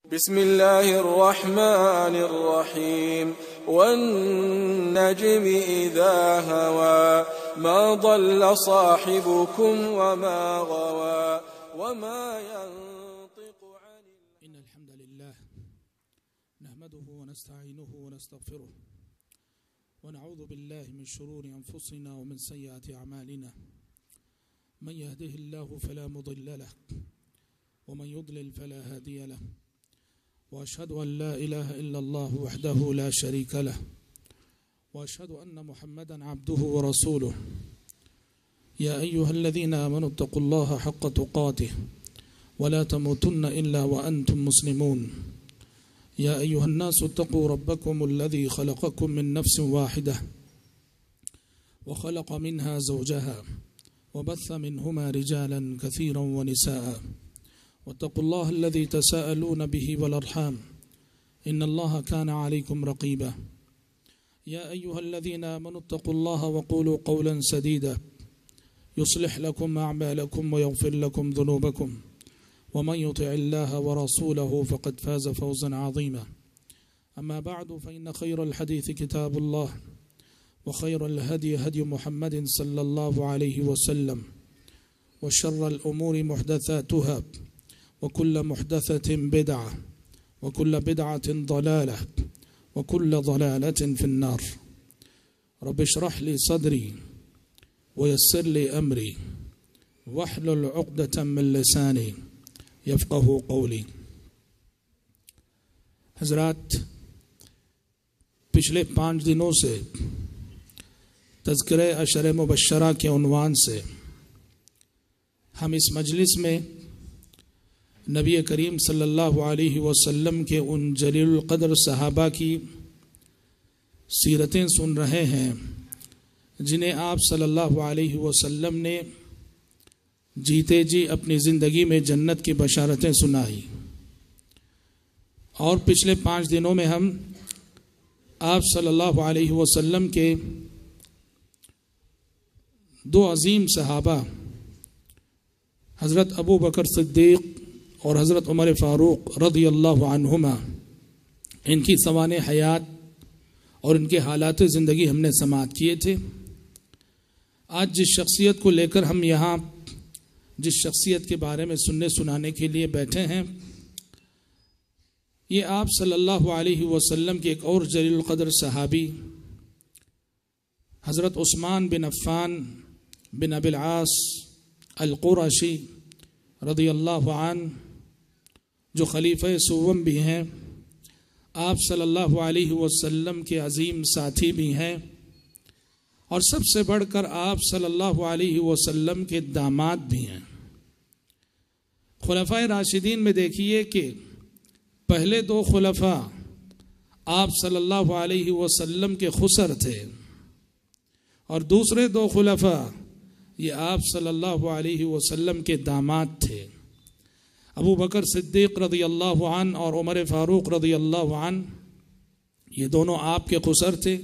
بسم الله الرحمن الرحيم والنجم إذا هوى ما ضل صاحبكم وما غوى وما ينطق عن إن الحمد لله نحمده ونستعينه ونستغفره ونعوذ بالله من شرور أنفسنا ومن سيئات أعمالنا من يهده الله فلا مضل له ومن يضلل فلا هادي له وأشهد أن لا إله إلا الله وحده لا شريك له وأشهد أن محمدا عبده ورسوله يا أيها الذين آمنوا اتقوا الله حق تقاته ولا تموتن إلا وأنتم مسلمون يا أيها الناس اتقوا ربكم الذي خلقكم من نفس واحدة وخلق منها زوجها وبث منهما رجالا كثيرا ونساء واتقوا الله الذي تساءلون به والأرحام إن الله كان عليكم رقيبا يا أيها الذين آمنوا اتقوا الله وقولوا قولا سديدا يصلح لكم أعمالكم ويغفر لكم ذنوبكم ومن يطع الله ورسوله فقد فاز فوزا عظيما أما بعد فإن خير الحديث كتاب الله وخير الهدي هدي محمد صلى الله عليه وسلم وشر الأمور محدثاتها وكل محدثة بدعة وكل بدعة ضلالة وكل ضلالة في النار رب اشرح لي صدري ويسر لي أمري واحلل عقدة من لساني يفقه قولی. حضرات، پچھلے 5 دنوں سے تذکرہ عشر مبشرہ کے عنوان سے ہم اس مجلس میں نبی کریم صلی اللہ علیہ وسلم کے ان جلیل القدر صحابہ کی سیرتیں سن رہے ہیں جنہیں آپ صلی اللہ علیہ وسلم نے جیتے جی اپنی زندگی میں جنت کی بشارتیں سنائی. اور پچھلے 5 دنوں میں ہم آپ صلی اللہ علیہ وسلم کے 2 عظیم صحابہ حضرت ابو بکر صدیق اور حضرت عمر فاروق رضی اللہ عنہما، ان کی سوانح حیات اور ان کے حالات زندگی ہم نے سماعت کیے تھے. آج جس شخصیت کو لے کر ہم یہاں جس شخصیت کے بارے میں سننے سنانے کے لیے بیٹھے ہیں، یہ آپ صلی اللہ علیہ وسلم کے ایک اور جلیل القدر صحابی حضرت عثمان بن عفان بن ابی العاص القرشی رضی اللہ عنہ، جو خلیفہ سوم بھی ہیں، آپ صلی اللہ علیہ وسلم کے عظیم ساتھی بھی ہیں، اور سب سے بڑھ کر آپ صلی اللہ علیہ وسلم کے داماد بھی ہیں. خلفائے راشدین میں دیکھیے کہ پہلے 2 خلفاء آپ صلی اللہ علیہ وسلم کے خسر تھے، اور دوسرے 2 خلفاء یہ آپ صلی اللہ علیہ وسلم کے داماد تھے. ابو بکر صدیق رضی اللہ عنہ اور عمر فاروق رضی اللہ عنہ یہ دونوں آپ کے خسر تھے.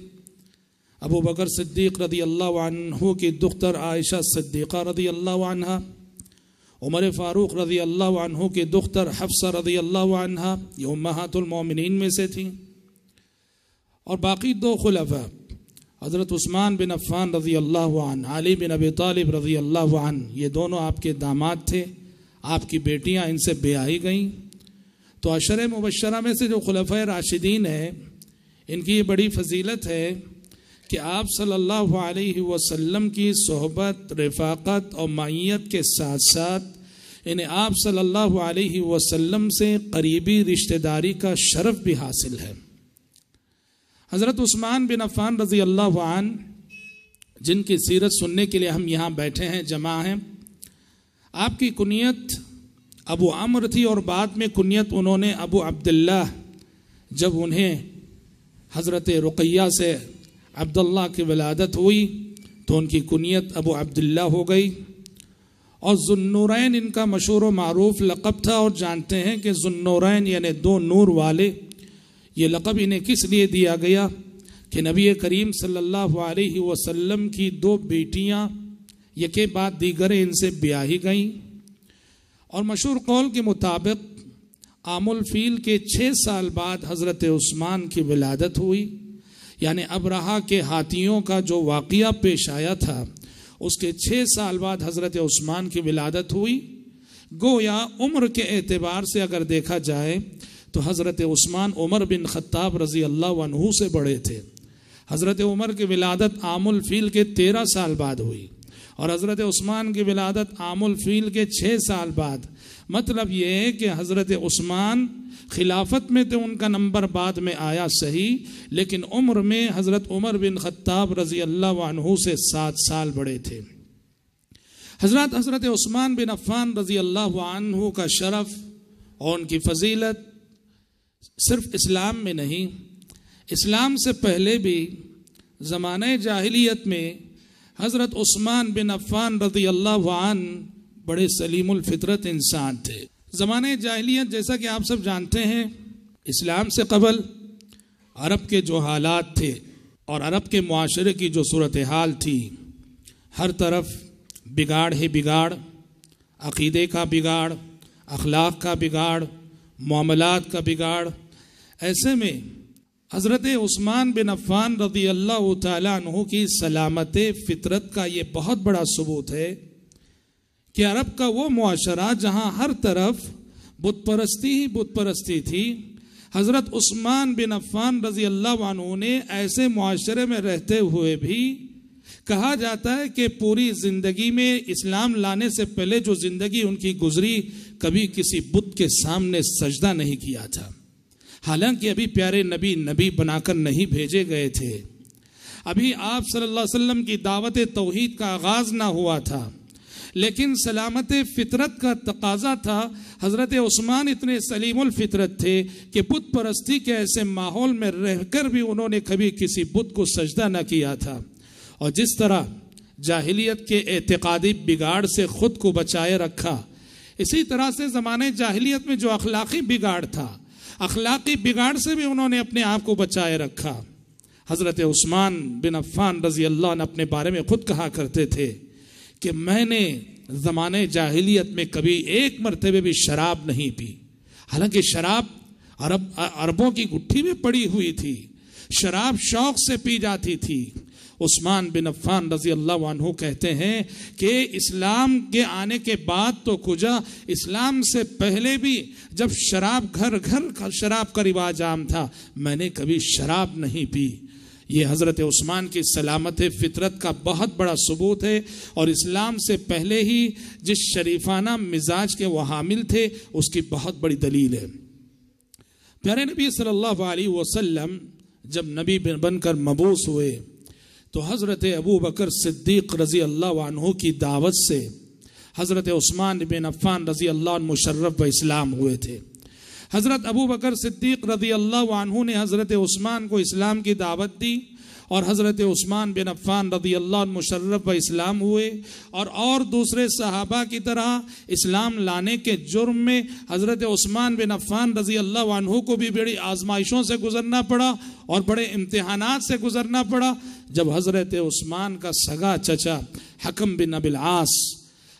ابو بکر صدیق رضی اللہ عنہ کی دختر عائشہ صدیقہ رضی اللہ عنہ، عمر فاروق رضی اللہ عنہ کی دختر حفصہ رضی اللہ عنہ یہ امہات المومنین میں سے تھیں. اور باقی 2 خلفاء حضرت عثمان بن عفان رضی اللہ عنہ، علی بن ابی طالب رضی اللہ عنہ، یہ دونوں آپ کے داماد تھے. آپ کی بیٹیاں ان سے بیاہی گئیں. تو عشر مبشرہ میں سے جو خلفائے راشدین ہیں، ان کی یہ بڑی فضیلت ہے کہ آپ صلی اللہ علیہ وسلم کی صحبت، رفاقت اور معیت کے ساتھ ساتھ انہیں آپ صلی اللہ علیہ وسلم سے قریبی رشتہ داری کا شرف بھی حاصل ہے. حضرت عثمان بن عفان رضی اللہ عنہ، جن کی سیرت سننے کے لیے ہم یہاں بیٹھے ہیں، جمع ہیں، آپ کی کنیت ابو عمرو تھی، اور بعد میں کنیت انہوں نے ابو عبداللہ، جب انہیں حضرت رقیہ سے عبداللہ کی ولادت ہوئی تو ان کی کنیت ابو عبداللہ ہو گئی. اور ذوالنورین ان کا مشہور و معروف لقب تھا، اور جانتے ہیں کہ ذوالنورین یعنی 2 نور والے، یہ لقب انہیں کس لیے دیا گیا کہ نبی کریم صلی اللہ علیہ وسلم کی 2 بیٹیاں یکے بعد دیگر ان سے بیاہی گئیں. اور مشہور قول کے مطابق عام الفیل کے 6 سال بعد حضرت عثمان کی ولادت ہوئی، یعنی ابرہہ کے ہاتھیوں کا جو واقعہ پیش آیا تھا اس کے 6 سال بعد حضرت عثمان کی ولادت ہوئی۔ گویا عمر کے اعتبار سے اگر دیکھا جائے تو حضرت عثمان عمر بن خطاب رضی اللہ عنہ سے بڑے تھے۔ حضرت عمر کی ولادت عام الفیل کے 13 سال بعد ہوئی اور حضرت عثمان کی ولادت عام الفیل کے 6 سال بعد۔ مطلب یہ ہے کہ حضرت عثمان خلافت میں تو ان کا نمبر بعد میں آیا صحیح، لیکن عمر میں حضرت عمر بن خطاب رضی اللہ عنہ سے 7 سال بڑے تھے۔ حضرت عثمان بن عفان رضی اللہ عنہ کا شرف اور ان کی فضیلت صرف اسلام میں نہیں، اسلام سے پہلے بھی زمانہ جاہلیت میں حضرت عثمان بن عفان رضی اللہ عنہ بڑے سلیم الفطرت انسان تھے۔ زمانہ جاہلیت جیسا کہ آپ سب جانتے ہیں، اسلام سے قبل عرب کے جو حالات تھے اور عرب کے معاشرے کی جو صورتحال تھی، ہر طرف بگاڑ ہی بگاڑ، عقیدے کا بگاڑ، اخلاق کا بگاڑ، معاملات کا بگاڑ۔ ایسے میں حضرت عثمان بن عفان رضی اللہ تعالیٰ عنہ کی سلامت فطرت کا یہ بہت بڑا ثبوت ہے کہ عرب کا وہ معاشرہ جہاں ہر طرف بت پرستی ہی بت پرستی تھی، حضرت عثمان بن عفان رضی اللہ عنہ نے ایسے معاشرے میں رہتے ہوئے بھی کہا جاتا ہے کہ پوری زندگی میں اسلام لانے سے پہلے جو زندگی ان کی گزری، کبھی کسی بت کے سامنے سجدہ نہیں کیا تھا۔ حالانکہ ابھی پیارے نبی بنا کر نہیں بھیجے گئے تھے، ابھی آپ صلی اللہ علیہ وسلم کی دعوت توحید کا آغاز نہ ہوا تھا، لیکن سلامت فطرت کا تقاضا تھا۔ حضرت عثمان اتنے سلیم الفطرت تھے کہ بت پرستی کے ایسے ماحول میں رہ کر بھی انہوں نے کبھی کسی بت کو سجدہ نہ کیا تھا۔ اور جس طرح جاہلیت کے اعتقادی بگاڑ سے خود کو بچائے رکھا، اسی طرح سے زمانے جاہلیت میں جو اخلاقی بگاڑ تھا، اخلاقی بگاڑ سے بھی انہوں نے اپنے آپ کو بچائے رکھا۔ حضرت عثمان بن عفان رضی اللہ عنہ اپنے بارے میں خود کہا کرتے تھے کہ میں نے زمانے جاہلیت میں کبھی ایک مرتبہ بھی شراب نہیں پی، حالانکہ شراب عربوں کی گٹھی میں پڑی ہوئی تھی، شراب شوق سے پی جاتی تھی۔ عثمان بن عفان رضی اللہ عنہ کہتے ہیں کہ اسلام کے آنے کے بعد تو کجا، اسلام سے پہلے بھی جب گھر شراب کا رواج عام تھا، میں نے کبھی شراب نہیں پی۔ یہ حضرت عثمان کی سلامت فطرت کا بہت بڑا ثبوت ہے، اور اسلام سے پہلے ہی جس شریفانہ مزاج کے وہ حامل تھے اس کی بہت بڑی دلیل ہے۔ پیارے نبی صلی اللہ علیہ وسلم جب نبی بن کر مبعوث ہوئے تو حضرت ابو بکر صدیق رضی اللہ عنہ کی دعوت سے حضرت عثمان بن عفان رضی اللہ عنہ مشرف و اسلام ہوئے تھے۔ حضرت ابو بکر صدیق رضی اللہ عنہ نے حضرت عثمان کو اسلام کی دعوت دی، اور حضرت عثمان بن عفان رضی اللہ عنہ مشرف و اسلام ہوئے، اور دوسرے صحابہ کی طرح اسلام لانے کے جرم میں حضرت عثمان بن عفان رضی اللہ عنہ کو بھی بڑی آزمائشوں سے گزرنا پڑا اور بڑے امتحانات سے گزرنا پڑا۔ جب حضرت عثمان کا سگا چچا حکم بن ابی العاص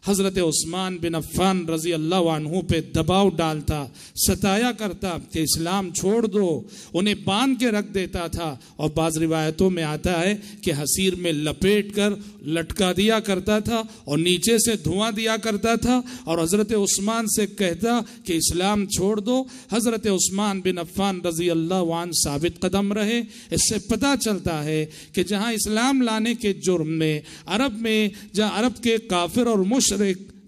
حضرت عثمان بن عفان رضی اللہ عنہ پہ دباؤ ڈالتا، ستایا کرتا کہ اسلام چھوڑ دو، انہیں باندھ کے رکھ دیتا تھا، اور بعض روایتوں میں آتا ہے کہ حصیر میں لپیٹ کر لٹکا دیا کرتا تھا اور نیچے سے دھواں دیا کرتا تھا، اور حضرت عثمان سے کہتا کہ اسلام چھوڑ دو۔ حضرت عثمان بن عفان رضی اللہ عنہ ثابت قدم رہے۔ اس سے پتہ چلتا ہے کہ جہاں اسلام لانے کے جرم میں جہاں عرب کے کافر اور مشرک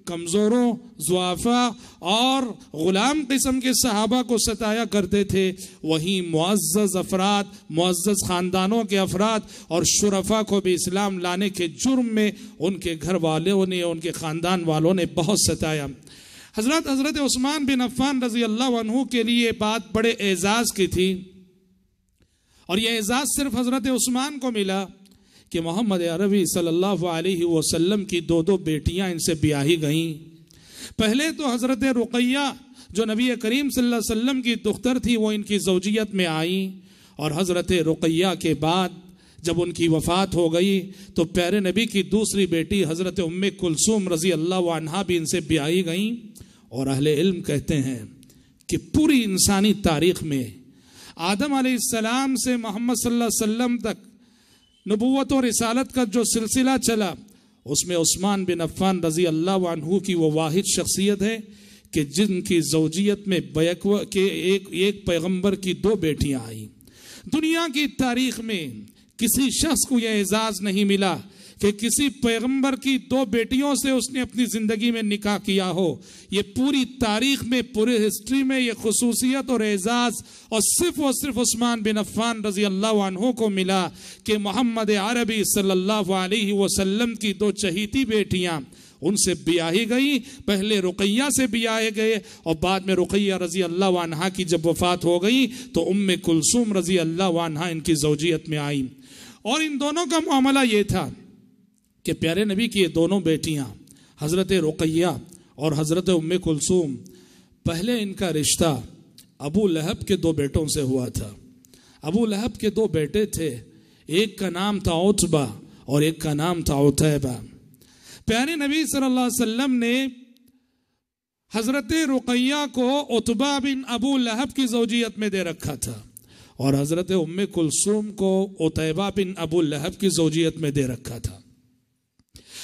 کمزوروں، ضعفاء اور غلام قسم کے صحابہ کو ستایا کرتے تھے، وہیں معزز افراد، معزز خاندانوں کے افراد اور شرفاء کو بھی اسلام لانے کے جرم میں ان کے گھر والوں نے، ان کے خاندان والوں نے بہت ستایا۔ حضرت عثمان بن عفان رضی اللہ عنہ کے لیے بات بڑے اعزاز کی تھی، اور یہ اعزاز صرف حضرت عثمان کو ملا کہ محمد عربی صلی اللہ علیہ وسلم کی 2 بیٹیاں ان سے بیاہی گئیں۔ پہلے تو حضرت رقیہ جو نبی کریم صلی اللہ علیہ وسلم کی دختر تھی وہ ان کی زوجیت میں آئیں، اور حضرت رقیہ کے بعد جب ان کی وفات ہو گئی تو پیارے نبی کی دوسری بیٹی حضرت ام کلثوم رضی اللہ عنہا بھی ان سے بیاہی گئیں۔ اور اہل علم کہتے ہیں کہ پوری انسانی تاریخ میں آدم علیہ السلام سے محمد صلی اللہ علیہ وسلم تک نبوت و رسالت کا جو سلسلہ چلا، اس میں عثمان بن عفان رضی اللہ عنہ کی وہ واحد شخصیت ہے کہ جن کی زوجیت میں ایک پیغمبر کی 2 بیٹیاں آئیں۔ دنیا کی تاریخ میں کسی شخص کو یہ اعزاز نہیں ملا کہ کسی پیغمبر کی 2 بیٹیوں سے اس نے اپنی زندگی میں نکاح کیا ہو۔ یہ پوری تاریخ میں، پورے ہسٹری میں یہ خصوصیت اور اعزاز اور صرف عثمان بن عفان رضی اللہ عنہ کو ملا کہ محمد عربی صلی اللہ علیہ وسلم کی 2 چہیتی بیٹیاں ان سے بیاہی گئی۔ پہلے رقیہ سے بیاہے گئے اور بعد میں رقیہ رضی اللہ عنہا کی جب وفات ہو گئی تو ام کلثوم رضی اللہ عنہا ان کی زوجیت میں آئیں۔ اور ان دونوں کا معاملہ یہ تھا کہ پیارے نبی کی یہ دونوں بیٹیاں حضرت رقیہ اور حضرت ام کلثوم، پہلے ان کا رشتہ ابو لہب کے 2 بیٹوں سے ہوا تھا۔ ابو لہب کے 2 بیٹے تھے، ایک کا نام تھا عتبہ اور ایک کا نام تھا عتیبہ۔ پیارے نبی صلی اللہ علیہ وسلم نے حضرت رقیہ کو عتبہ بن ابو لہب کی زوجیت میں دے رکھا تھا اور حضرت ام کلثوم کو عتیبہ بن ابو لہب کی زوجیت میں دے رکھا تھا۔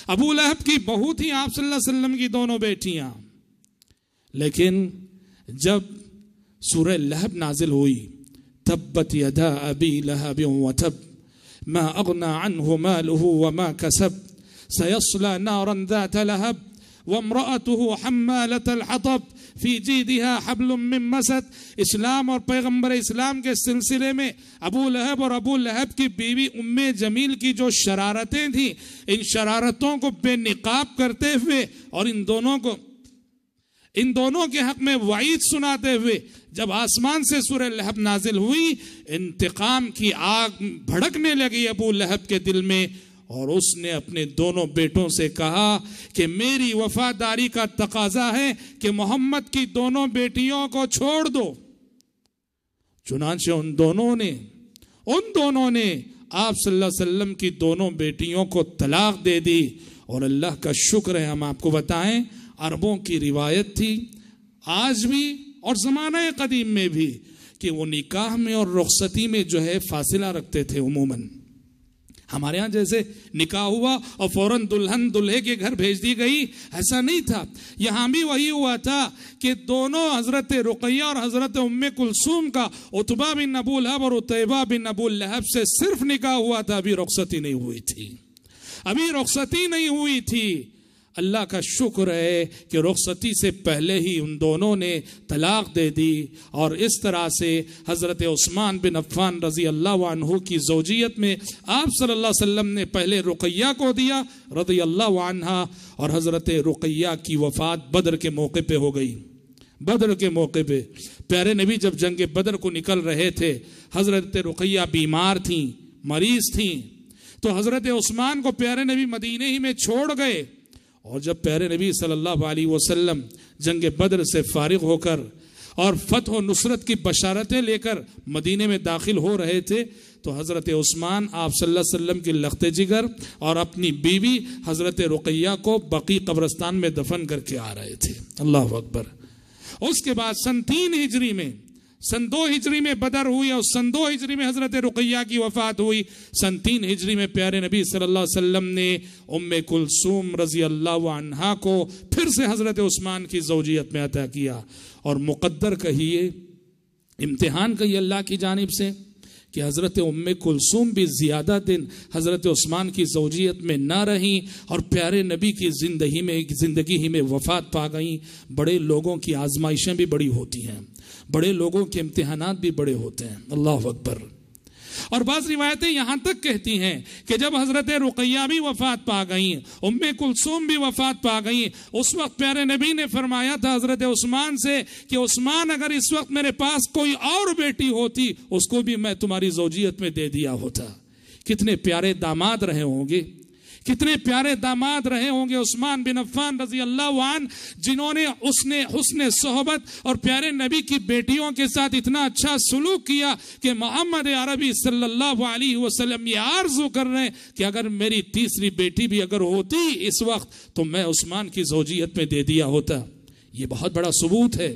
ابو لہب کی بہو تھی آپ صلی اللہ علیہ وسلم کی دونوں بیٹیاں، لیکن جب سورہ لہب نازل ہوئی، تبت یدا ابی لہب وتب ما اغنى عنه ماله وما كسب سيصلى نارا ذات لهب وامرأته حمالة الحطب فی جیدها حبل من مسد۔ اسلام اور پیغمبر اسلام کے سلسلے میں ابو لہب اور ابو لہب کی بیوی ام جمیل کی جو شرارتیں تھیں، ان شرارتوں کو بے نقاب کرتے ہوئے اور ان دونوں کے حق میں وعید سناتے ہوئے جب آسمان سے سورہ لہب نازل ہوئی، انتقام کی آگ بھڑکنے لگی ابو لہب کے دل میں، اور اس نے اپنے دونوں بیٹوں سے کہا کہ میری وفاداری کا تقاضا ہے کہ محمد کی دونوں بیٹیوں کو چھوڑ دو۔ چنانچہ ان دونوں نے آپ صلی اللہ علیہ وسلم کی دونوں بیٹیوں کو طلاق دے دی۔ اور اللہ کا شکر ہے، ہم آپ کو بتائیں، عربوں کی روایت تھی آج بھی اور زمانہ قدیم میں بھی کہ وہ نکاح میں اور رخصتی میں جو ہے فاصلہ رکھتے تھے۔ عموماً ہمارے ہاں جیسے نکاح ہوا اور فوراً دلہن دلہے کے گھر بھیج دی گئی، ایسا نہیں تھا۔ یہاں بھی وہی ہوا تھا کہ دونوں حضرت رقیہ اور حضرت ام کلثوم کا عتبہ بن ابو لہب اور عتیبہ بن ابو لہب سے صرف نکاح ہوا تھا، ابھی رخصتی نہیں ہوئی تھی۔ اللہ کا شکر ہے کہ رخصتی سے پہلے ہی ان دونوں نے طلاق دے دی، اور اس طرح سے حضرت عثمان بن عفان رضی اللہ عنہ کی زوجیت میں آپ صلی اللہ علیہ وسلم نے پہلے رقیہ کو دیا رضی اللہ عنہا، اور حضرت رقیہ کی وفات بدر کے موقع پہ ہو گئی۔ بدر کے موقع پہ پیارے نبی جب جنگ بدر کو نکل رہے تھے، حضرت رقیہ بیمار تھیں، مریض تھیں، تو حضرت عثمان کو پیارے نبی مدینے ہی میں چھوڑ گئے۔ اور جب پیارے نبی صلی اللہ علیہ وسلم جنگ بدر سے فارغ ہو کر اور فتح و نصرت کی بشارتیں لے کر مدینے میں داخل ہو رہے تھے، تو حضرت عثمان آپ صلی اللہ علیہ وسلم کی لخت جگر اور اپنی بیوی حضرت رقیہ کو بقیع قبرستان میں دفن کر کے آ رہے تھے۔ اللہ اکبر۔ اس کے بعد سن 2 ہجری میں بدر ہوئی اور سن 2 ہجری میں حضرت رقیہ کی وفات ہوئی۔ سن 3 ہجری میں پیارے نبی صلی اللہ علیہ وسلم نے ام کلثوم رضی اللہ عنہا کو پھر سے حضرت عثمان کی زوجیت میں عطا کیا۔ اور مقدر کہیے، امتحان کہیے اللہ کی جانب سے کہ حضرت ام کلثوم بھی زیادہ دن حضرت عثمان کی زوجیت میں نہ رہیں اور پیارے نبی کی زندگی ہی میں وفات پا گئیں۔ بڑے لوگوں کی آزمائشیں بھی بڑی ہوتی ہیں، بڑے لوگوں کے امتحانات بھی بڑے ہوتے ہیں۔ اللہ اکبر۔ اور بعض روایتیں یہاں تک کہتی ہیں کہ جب حضرت رقیہ بھی وفات پا گئیں، ام کلثوم بھی وفات پا گئیں، اس وقت پیارے نبی نے فرمایا تھا حضرت عثمان سے کہ عثمان، اگر اس وقت میرے پاس کوئی اور بیٹی ہوتی اس کو بھی میں تمہاری زوجیت میں دے دیا ہوتا۔ کتنے پیارے داماد رہے ہوں گے، کتنے پیارے داماد رہے ہوں گے عثمان بن عفان رضی اللہ عنہ، جنہوں نے حسن صحبت اور پیارے نبی کی بیٹیوں کے ساتھ اتنا اچھا سلوک کیا کہ محمد عربی صلی اللہ علیہ وسلم یہ آرزو کر رہے ہیں کہ اگر میری تیسری بیٹی بھی اگر ہوتی اس وقت تو میں عثمان کی زوجیت میں دے دیا ہوتا۔ یہ بہت بڑا ثبوت ہے،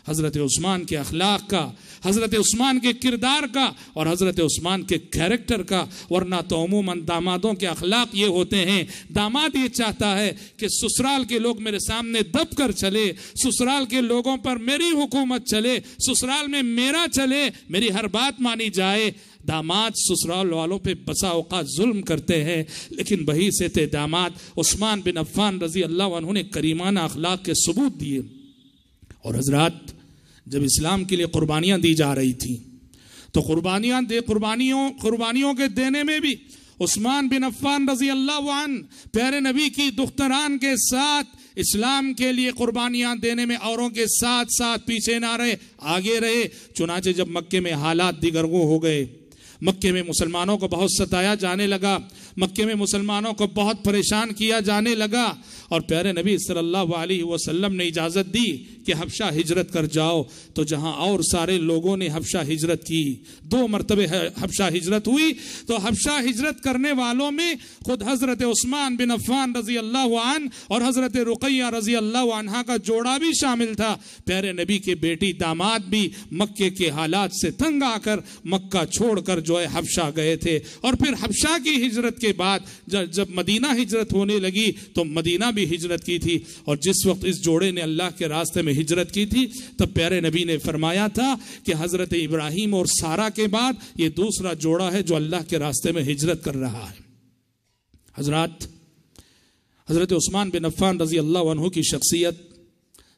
حضرت عثمان کے اخلاق کا، حضرت عثمان کے کردار کا اور حضرت عثمان کے کیریکٹر کا، ورنہ تو عموماً دامادوں کے اخلاق یہ ہوتے ہیں، داماد یہ چاہتا ہے کہ سسرال کے لوگ میرے سامنے دب کر چلے، سسرال کے لوگوں پر میری حکومت چلے، سسرال میں میرا چلے، میری ہر بات مانی جائے۔ داماد سسرال والوں پہ بسا اوقات ظلم کرتے ہیں، لیکن وہی سے تھے داماد عثمان بن عفان رضی اللہ عنہ نے کریمانہ اخلاق کے ثبوت دیے۔ اور حضرات، جب اسلام کے لیے قربانیاں دی جا رہی تھیں تو قربانیوں کے دینے میں بھی عثمان بن عفان رضی اللہ عنہ پیارے نبی کی دختران کے ساتھ اسلام کے لیے قربانیاں دینے میں اوروں کے ساتھ ساتھ پیچھے نہ رہے، آگے رہے۔ چنانچہ جب مکے میں حالات دیگرگوں ہو گئے، مکے میں مسلمانوں کو بہت ستایا جانے لگا، مکے میں مسلمانوں کو بہت پریشان کیا جانے لگا، اور پیارے نبی صلی اللہ علیہ وسلم نے اجازت دی کہ حبشہ ہجرت کر جاؤ، تو جہاں اور سارے لوگوں نے حبشہ ہجرت کی، 2 مرتبہ حبشہ ہجرت ہوئی، تو حبشہ ہجرت کرنے والوں میں خود حضرت عثمان بن عفان رضی اللہ عنہ اور حضرت رقیہ رضی اللہ عنہ کا جوڑا بھی شامل تھا۔ پیارے نبی کے بیٹی داماد بھی مکے کے حالات سے تنگ آ کر مکہ چھوڑ کر جو ہے حبشہ گئے تھے، اور پھر حبشہ کی ہجرت کے بعد جب مدینہ ہجرت ہونے لگی تو مدینہ بھی ہجرت کی تھی۔ اور جس وقت اس جوڑے نے اللہ کے راستے میں ہجرت کی تھی تب پیارے نبی نے فرمایا تھا کہ حضرت ابراہیم اور سارہ کے بعد یہ دوسرا جوڑا ہے جو اللہ کے راستے میں ہجرت کر رہا ہے۔ حضرات، حضرت عثمان بن عفان رضی اللہ عنہ کی شخصیت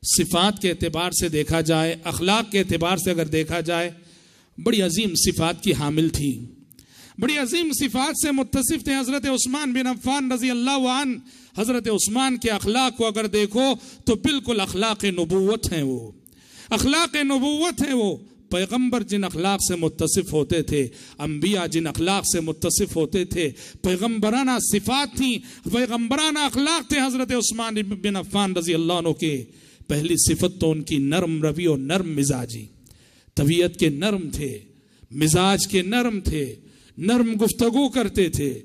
صفات کے اعتبار سے دیکھا جائے، اخلاق کے اعتبار سے اگر دیکھا جائے، بڑی عظیم صفات کی حامل تھی، بڑی عظیم صفات سے متصف تھے حضرت عثمان بن عفان رضی اللہ عنہ۔ حضرت عثمان کے اخلاق کو اگر دیکھو تو بالکل اخلاق نبوت ہیں، وہ اخلاق نبوت ہیں، وہ پیغمبر جن اخلاق سے متصف ہوتے تھے، انبیاء جن اخلاق سے متصف ہوتے تھے، پیغمبرانہ صفات تھیں، پیغمبرانہ اخلاق تھے حضرت عثمان بن عفان رضی اللہ عنہ کے۔ پہلی صفت تو ان کی نرم روی اور نرم مزاجی، طبیعت کے نرم تھے، مزاج کے نرم تھے، نرم گفتگو کرتے تھے،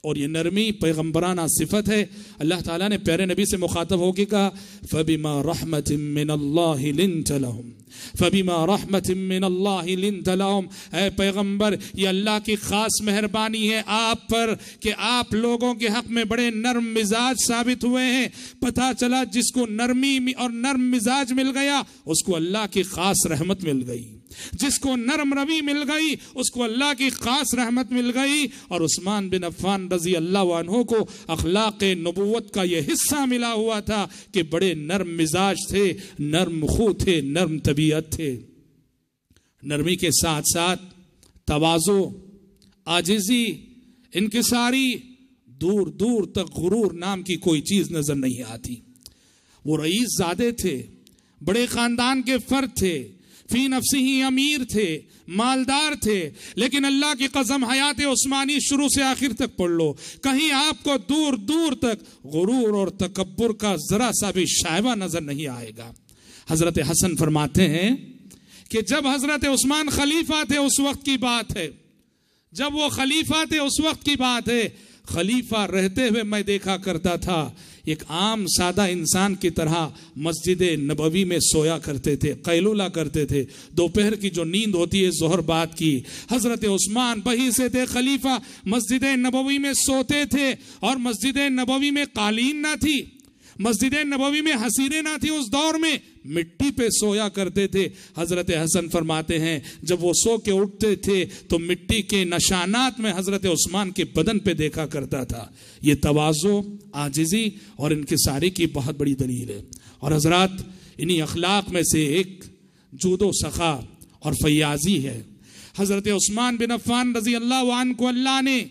اور یہ نرمی پیغمبرانہ صفت ہے۔ اللہ تعالیٰ نے پیارے نبی سے مخاطب ہو کے کہا فَبِمَا رَحْمَةٍ مِّنَ اللَّهِ لِنْتَ لَهُمْ فَبِمَا رَحْمَةٍ مِّنَ اللَّهِ لِنْتَ لَهُمْ۔ اے پیغمبر، یہ اللہ کی خاص مہربانی ہے آپ پر کہ آپ لوگوں کے حق میں بڑے نرم مزاج ثابت ہوئے ہیں۔ پتہ چلا جس کو نرمی اور نرم مزاج مل گیا اس کو اللہ کی خاص رحمت مل گئی، جس کو نرم روی مل گئی اس کو اللہ کی خاص رحمت مل گئی۔ اور عثمان بن عفان رضی اللہ عنہ کو اخلاق نبوت کا یہ حصہ ملا ہوا تھا کہ بڑے نرم مزاج تھے، نرم خو تھے، نرم طبیعت تھے۔ نرمی کے ساتھ ساتھ تواضع، عاجزی، انکساری، دور دور تک غرور نام کی کوئی چیز نظر نہیں آتی۔ وہ رئیس زادے تھے، بڑے خاندان کے فرد تھے، فی نفسی ہی امیر تھے، مالدار تھے، لیکن اللہ کی قسم حیات عثمانی شروع سے آخر تک پڑھ لو، کہیں آپ کو دور دور تک غرور اور تکبر کا ذرا سا بھی شائبہ نظر نہیں آئے گا۔ حضرت حسن فرماتے ہیں کہ جب حضرت عثمان خلیفہ تھے اس وقت کی بات ہے، جب وہ خلیفہ تھے اس وقت کی بات ہے، خلیفہ رہتے ہوئے میں دیکھا کرتا تھا ایک عام سادہ انسان کی طرح مسجد نبوی میں سویا کرتے تھے، قیلولہ کرتے تھے، دوپہر کی جو نیند ہوتی ہے ظہر بعد کی، حضرت عثمان وہیں سے تھے خلیفہ، مسجد نبوی میں سوتے تھے، اور مسجد نبوی میں قالین نہ تھی، مسجد نبوی میں حصیریں نہ تھی، اس دور میں مٹی پہ سویا کرتے تھے۔ حضرت حسن فرماتے ہیں جب وہ سو کے اٹھتے تھے تو مٹی کے نشانات میں حضرت عثمان کے بدن پہ دیکھا کرتا تھا۔ یہ تواضع، عاجزی اور انکساری کی بہت بڑی دلیل ہے۔ اور حضرات، انہی اخلاق میں سے ایک جود و سخا اور فیاضی ہے۔ حضرت عثمان بن عفان رضی اللہ عنہ کو اللہ نے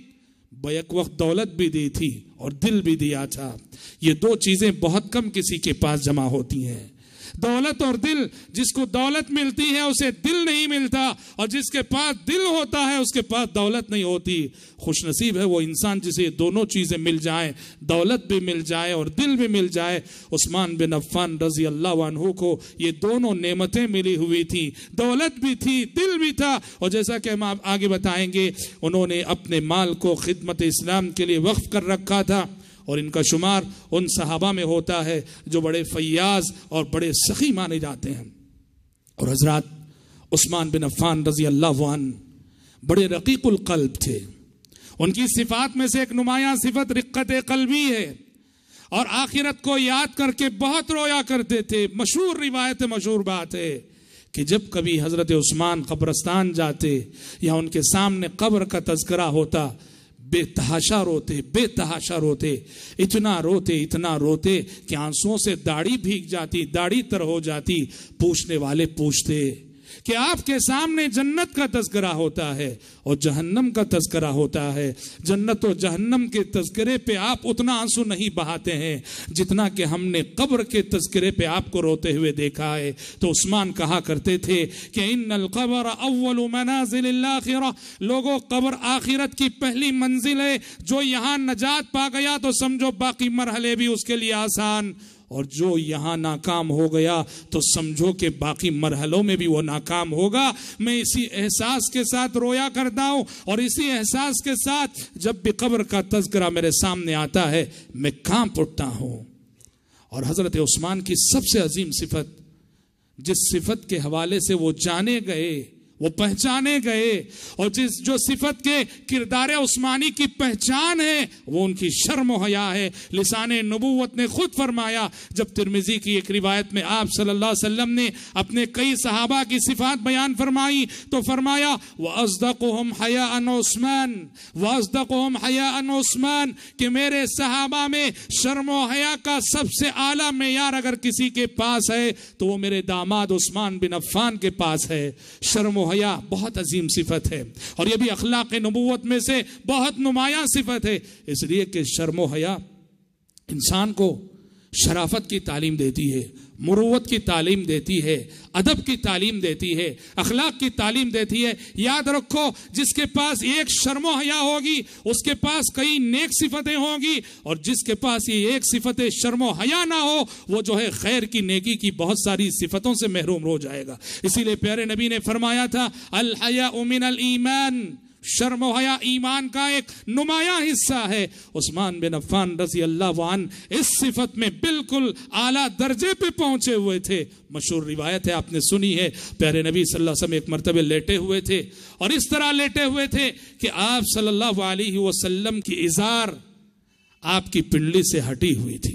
بیک وقت دولت بھی دی تھی اور دل بھی دیا تھا۔ یہ 2 چیزیں بہت کم کسی کے پاس جمع ہوتی ہیں، دولت اور دل۔ جس کو دولت ملتی ہے اسے دل نہیں ملتا، اور جس کے پاس دل ہوتا ہے اس کے پاس دولت نہیں ہوتی۔ خوش نصیب ہے وہ انسان جسے دونوں چیزیں مل جائیں، دولت بھی مل جائے اور دل بھی مل جائے۔ عثمان بن عفان رضی اللہ عنہ کو یہ دونوں نعمتیں ملی ہوئی تھیں، دولت بھی تھی، دل بھی تھا، اور جیسا کہ ہم آگے بتائیں گے انہوں نے اپنے مال کو خدمت اسلام کے لیے وقف کر رکھا تھا، اور ان کا شمار ان صحابہ میں ہوتا ہے جو بڑے فیاض اور بڑے سخی مانے جاتے ہیں۔ اور حضرات عثمان بن عفان رضی اللہ عنہ بڑے رقیق القلب تھے. ان کی صفات میں سے ایک نمایاں صفت رقت قلبی ہے، اور آخرت کو یاد کر کے بہت رویا کرتے تھے. مشہور روایت، مشہور بات ہے کہ جب کبھی حضرت عثمان قبرستان جاتے یا ان کے سامنے قبر کا تذکرہ ہوتا، بے تحاشا روتے، بے تحاشا روتے، اتنا روتے کہ آنسوؤں سے داڑھی بھیگ جاتی، داڑھی تر ہو جاتی. پوچھنے والے پوچھتے کہ آپ کے سامنے جنت کا تذکرہ ہوتا ہے اور جہنم کا تذکرہ ہوتا ہے، جنت و جہنم کے تذکرے پہ آپ اتنا آنسو نہیں بہاتے ہیں جتنا کہ ہم نے قبر کے تذکرے پہ آپ کو روتے ہوئے دیکھا ہے. تو عثمان کہا کرتے تھے کہ ان القبر اول منازل الاخرہ، لوگوں قبر آخرت کی پہلی منزل ہے. جو یہاں نجات پا گیا تو سمجھو باقی مرحلے بھی اس کے لیے آسان، اور جو یہاں ناکام ہو گیا تو سمجھو کہ باقی مرحلوں میں بھی وہ ناکام ہوگا. میں اسی احساس کے ساتھ رویا کرتا ہوں، اور اسی احساس کے ساتھ جب بھی قبر کا تذکرہ میرے سامنے آتا ہے میں کانپ اٹھتا ہوں. اور حضرت عثمان کی سب سے عظیم صفت، جس صفت کے حوالے سے وہ جانے گئے، وہ پہچانے گئے، اور جو صفت کے کردار عثمانی کی پہچان ہے وہ ان کی شرم و حیا ہے. لسان نبوت نے خود فرمایا، جب ترمذی کی ایک روایت میں آپ صلی اللہ علیہ وسلم نے اپنے کئی صحابہ کی صفات بیان فرمائی تو فرمایا وَأَصْدَقُهُمْ حَيَاءً عُثْمَانَ وَأَصْدَقُهُمْ حَيَاءً عُثْمَانَ، کہ میرے صحابہ میں شرم و حیا کا سب سے اعلیٰ معیار اگر کسی کے پاس ہے تو وہ میرے داماد عثمان بن عفان کے پاس ہے. شرم و حیا بہت عظیم صفت ہے، اور یہ بھی اخلاق نبوت میں سے بہت نمایاں صفت ہے. اس لیے کہ شرم و حیا انسان کو شرافت کی تعلیم دیتی ہے، مروت کی تعلیم دیتی ہے، ادب کی تعلیم دیتی ہے، اخلاق کی تعلیم دیتی ہے. یاد رکھو، جس کے پاس ایک شرم و حیا ہوگی اس کے پاس کئی نیک صفتیں ہوں گی، اور جس کے پاس یہ ایک صفت شرم و حیا نہ ہو وہ جو ہے خیر کی، نیکی کی بہت ساری صفتوں سے محروم ہو جائے گا. اسی لیے پیارے نبی نے فرمایا تھا الحیاء من الایمان، شرم و حیا ایمان کا ایک نمایاں حصہ ہے. عثمان بن عفان رضی اللہ عنہ اس صفت میں بالکل اعلیٰ درجے پہ پہنچے ہوئے تھے. مشہور روایت ہے، آپ نے سنی ہے، پیارے نبی صلی اللہ علیہ وسلم ایک مرتبہ لیٹے ہوئے تھے، اور اس طرح لیٹے ہوئے تھے کہ آپ صلی اللہ علیہ وسلم کی ازار آپ کی پنڈلی سے ہٹی ہوئی تھی،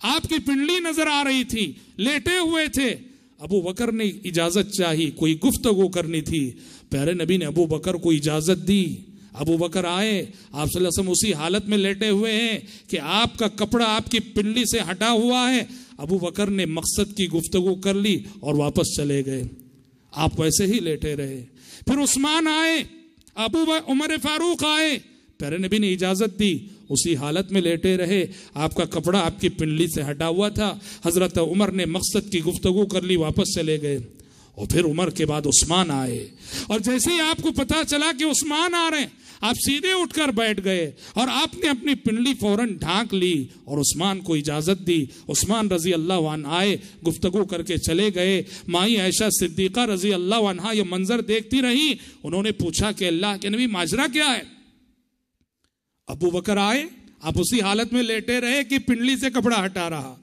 آپ کی پنڈلی نظر آ رہی تھی، لیٹے ہوئے تھے. ابو بکر نے اجازت چاہی، کوئی گفتگو کرنی تھی. پیارے نبی نے ابو بکر کو اجازت دی. ابو بکر آئے، آپ صلی اللہ علیہ وسلم اسی حالت میں لیٹے ہوئے ہیں کہ آپ کا کپڑا آپ کی پنڈلی سے ہٹا ہوا ہے. ابو بکر نے مقصد کی گفتگو کر لی اور واپس چلے گئے. آپ ویسے ہی لیٹے رہے. پھر عثمان آئے، عمر فاروق آئے، پیارے نبی نے اجازت دی، اسی حالت میں لیٹے رہے. آپ کا کپڑا آپ کی پنڈلی سے ہٹا ہوا تھا. حضرت عمر نے مقصد کی گفتگو کر لی، واپس چلے گئے. اور پھر عمر کے بعد عثمان آئے، اور جیسے ہی آپ کو پتا چلا کہ عثمان آ رہے ہیں آپ سیدھے اٹھ کر بیٹھ گئے، اور آپ نے اپنی پنڈلی فوراً ڈھانک لی اور عثمان کو اجازت دی. عثمان رضی اللہ عنہ آئے، گفتگو کر کے چلے گئے. مائی عائشہ صدیقہ رضی اللہ عنہا یہ منظر دیکھتی رہی. انہوں نے پوچھا کہ اللہ کے نبی ماجرا کیا ہے؟ ابو بکر آئے، آپ اسی حالت میں لیٹے رہے کہ پنڈلی سے کپڑا ہٹا رہا.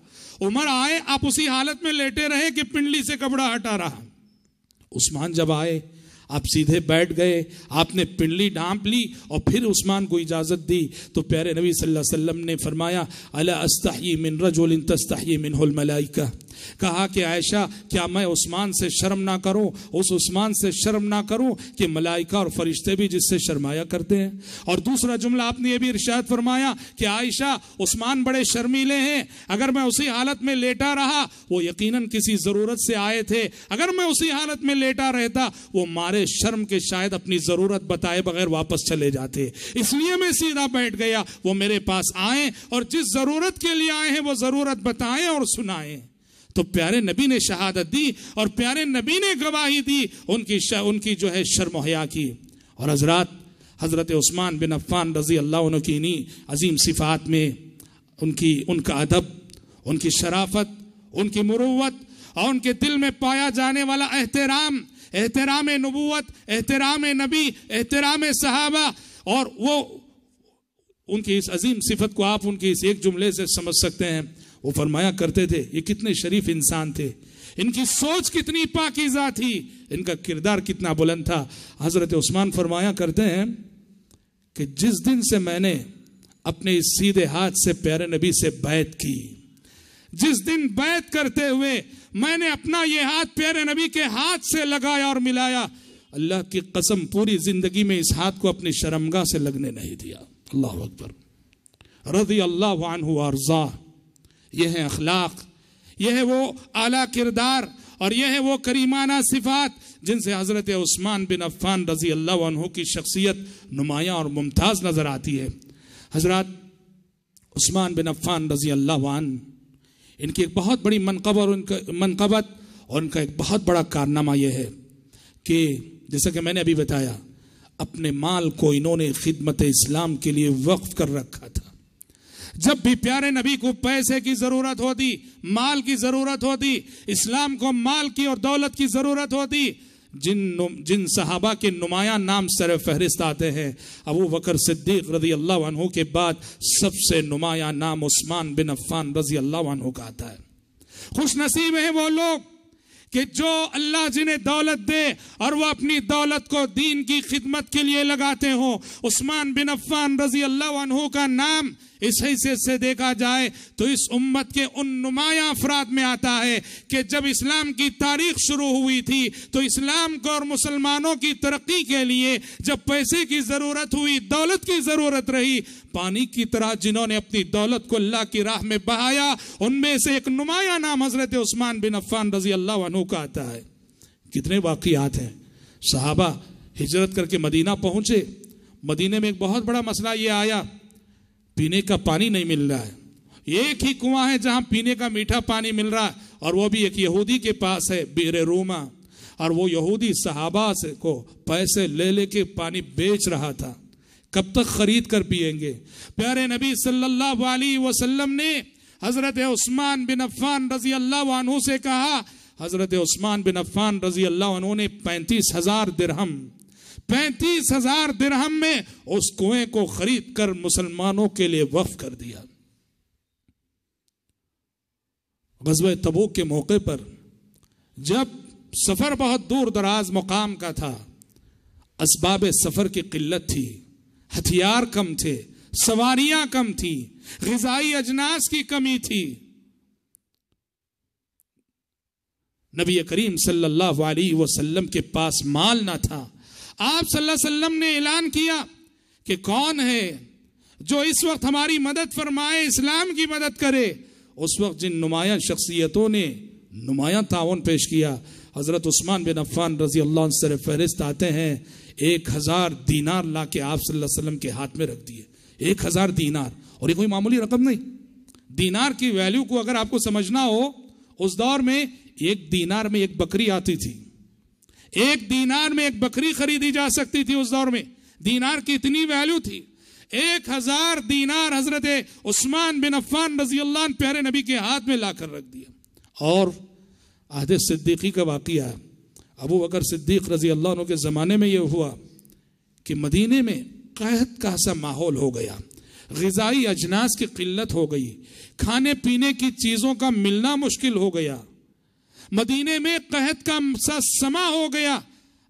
عمر آئے، آپ اسی حالت میں لیٹے رہے کہ پنڈلی سے کپڑا ہٹا رہا. عثمان جب آئے آپ سیدھے بیٹھ گئے، آپ نے پنڈلی ڈھانپ لی اور پھر عثمان کو اجازت دی. تو پیارے نبی صلی اللہ علیہ وسلم نے فرمایا الا استحیی من رجل تستحیی منہ الملائکہ، کہا کہ عائشہ کیا میں عثمان سے شرم نہ کروں، اس عثمان سے شرم نہ کروں کہ ملائکہ اور فرشتے بھی جس سے شرمایا کرتے ہیں. اور دوسرا جملہ آپ نے یہ بھی ارشاد فرمایا کہ عائشہ عثمان بڑے شرمیلے ہیں، اگر میں اسی حالت میں لیٹا رہا وہ یقیناً کسی ضرورت سے آئے تھے، اگر میں اسی حالت میں لیٹا رہتا وہ مارے شرم کے شاید اپنی ضرورت بتائے بغیر واپس چلے جاتے، اس لیے میں سیدھا بیٹھ گیا. وہ میرے پاس آئیں اور جس ضرورت کے لیے آئے ہیں وہ ضرورت بتائیں اور سنائیں. تو پیارے نبی نے شہادت دی اور پیارے نبی نے گواہی دی ان کی جو ہے شرم و حیا کی. اور حضرت عثمان بن عفان رضی اللہ عنہ کی انہی عظیم صفات میں ان کا ادب، ان کی شرافت، ان کی مروت اور ان کے دل میں پایا جانے والا احترام نبوت، احترام نبی، احترام صحابہ، اور وہ ان کی اس عظیم صفت کو آپ ان کی اس ایک جملے سے سمجھ سکتے ہیں. وہ فرمایا کرتے تھے یہ کتنے شریف انسان تھے ان کی سوچ کتنی پاکیزہ تھی، ان کا کردار کتنا بلند تھا۔ حضرت عثمان فرمایا کرتے ہیں کہ جس دن سے میں نے اپنے اس سیدھے ہاتھ سے پیارے نبی سے بیعت کی، جس دن بیعت کرتے ہوئے میں نے اپنا یہ ہاتھ پیارے نبی کے ہاتھ سے لگایا اور ملایا، اللہ کی قسم پوری زندگی میں اس ہاتھ کو اپنی شرمگاہ سے لگنے نہیں دیا۔ اللہ اکبر، رضی اللہ عنہ وارضاہ۔ یہ ہے اخلاق، یہ ہے وہ اعلیٰ کردار، اور یہ ہے وہ کریمانہ صفات جن سے حضرت عثمان بن عفان رضی اللہ عنہ کی شخصیت نمایاں اور ممتاز نظر آتی ہے۔ حضرات، عثمان بن عفان رضی اللہ عنہ، ان کی ایک بہت بڑی منقبت اور ان کا ایک بہت بڑا کارنامہ یہ ہے کہ جیسا کہ میں نے ابھی بتایا، اپنے مال کو انہوں نے خدمت اسلام کے لیے وقف کر رکھا تھا۔ جب بھی پیارے نبی کو پیسے کی ضرورت ہوتی، مال کی ضرورت ہوتی، اسلام کو مال کی اور دولت کی ضرورت ہوتی، جن صحابہ کے نمایاں نام سر فہرست آتے ہیں، ابو بکر صدیق رضی اللہ عنہ کے بعد سب سے نمایاں نام عثمان بن عفان رضی اللہ عنہ کا آتا ہے۔ خوش نصیب ہیں وہ لوگ کہ جو اللہ جنہیں دولت دے اور وہ اپنی دولت کو دین کی خدمت کے لیے لگاتے ہوں۔ عثمان بن عفان رضی اللہ عنہ کا نام اس حیثیت سے دیکھا جائے تو اس امت کے ان نمایاں افراد میں آتا ہے کہ جب اسلام کی تاریخ شروع ہوئی تھی تو اسلام کو اور مسلمانوں کی ترقی کے لیے جب پیسے کی ضرورت ہوئی، دولت کی ضرورت رہی، پانی کی طرح جنہوں نے اپنی دولت کو اللہ کی راہ میں بہایا، ان میں سے ایک نمایاں نام حضرت عثمان بن عفان رضی اللہ عنہ کا آتا ہے۔ کتنے واقعات ہیں۔ صحابہ ہجرت کر کے مدینہ پہنچے، مدینے میں ایک بہت بڑا مسئلہ یہ آیا، پینے کا پانی نہیں مل رہا ہے۔ ایک ہی کنواں ہے جہاں پینے کا میٹھا پانی مل رہا ہے، اور وہ بھی ایک یہودی کے پاس ہے، بئر روما، اور وہ یہودی صحابہ سے کو پیسے لے لے کے پانی بیچ رہا تھا۔ کب تک خرید کر پیئیں گے؟ پیارے نبی صلی اللہ علیہ وسلم نے حضرت عثمان بن عفان رضی اللہ عنہ سے کہا۔ حضرت عثمان بن عفان رضی اللہ عنہ نے 35,000 درہم میں اس کنویں کو خرید کر مسلمانوں کے لیے وقف کر دیا۔ غزوہ تبوک کے موقع پر جب سفر بہت دور دراز مقام کا تھا، اسباب سفر کی قلت تھی، ہتھیار کم تھے، سواریاں کم تھی، غذائی اجناس کی کمی تھی، نبی کریم صلی اللہ علیہ وسلم کے پاس مال نہ تھا۔ آپ صلی اللہ علیہ وسلم نے اعلان کیا کہ کون ہے جو اس وقت ہماری مدد فرمائے، اسلام کی مدد کرے۔ اس وقت جن نمایاں شخصیتوں نے نمایاں تعاون پیش کیا، حضرت عثمان بن عفان رضی اللہ عنہ سر فہرست آتے ہیں۔ 1000 دینار لا کے آپ صلی اللہ علیہ وسلم کے ہاتھ میں رکھ دیے۔ 1000 دینار، اور یہ کوئی معمولی رقم نہیں۔ دینار کی ویلیو کو اگر آپ کو سمجھنا ہو، اس دور میں 1 دینار میں 1 بکری آتی تھی۔ 1 دینار میں 1 بکری خریدی جا سکتی تھی۔ اس دور میں دینار کی اتنی ویلیو تھی۔ 1000 دینار حضرت عثمان بن عفان رضی اللہ عنہ پیارے نبی کے ہاتھ میں لا کر رکھ دیا۔ اور عہد صدیقی کا واقعہ ہے، ابو بکر صدیق رضی اللہ عنہ کے زمانے میں یہ ہوا کہ مدینے میں قحط کا سا ماحول ہو گیا، غذائی اجناس کی قلت ہو گئی، کھانے پینے کی چیزوں کا ملنا مشکل ہو گیا، مدینے میں قحط کا سا سما ہو گیا۔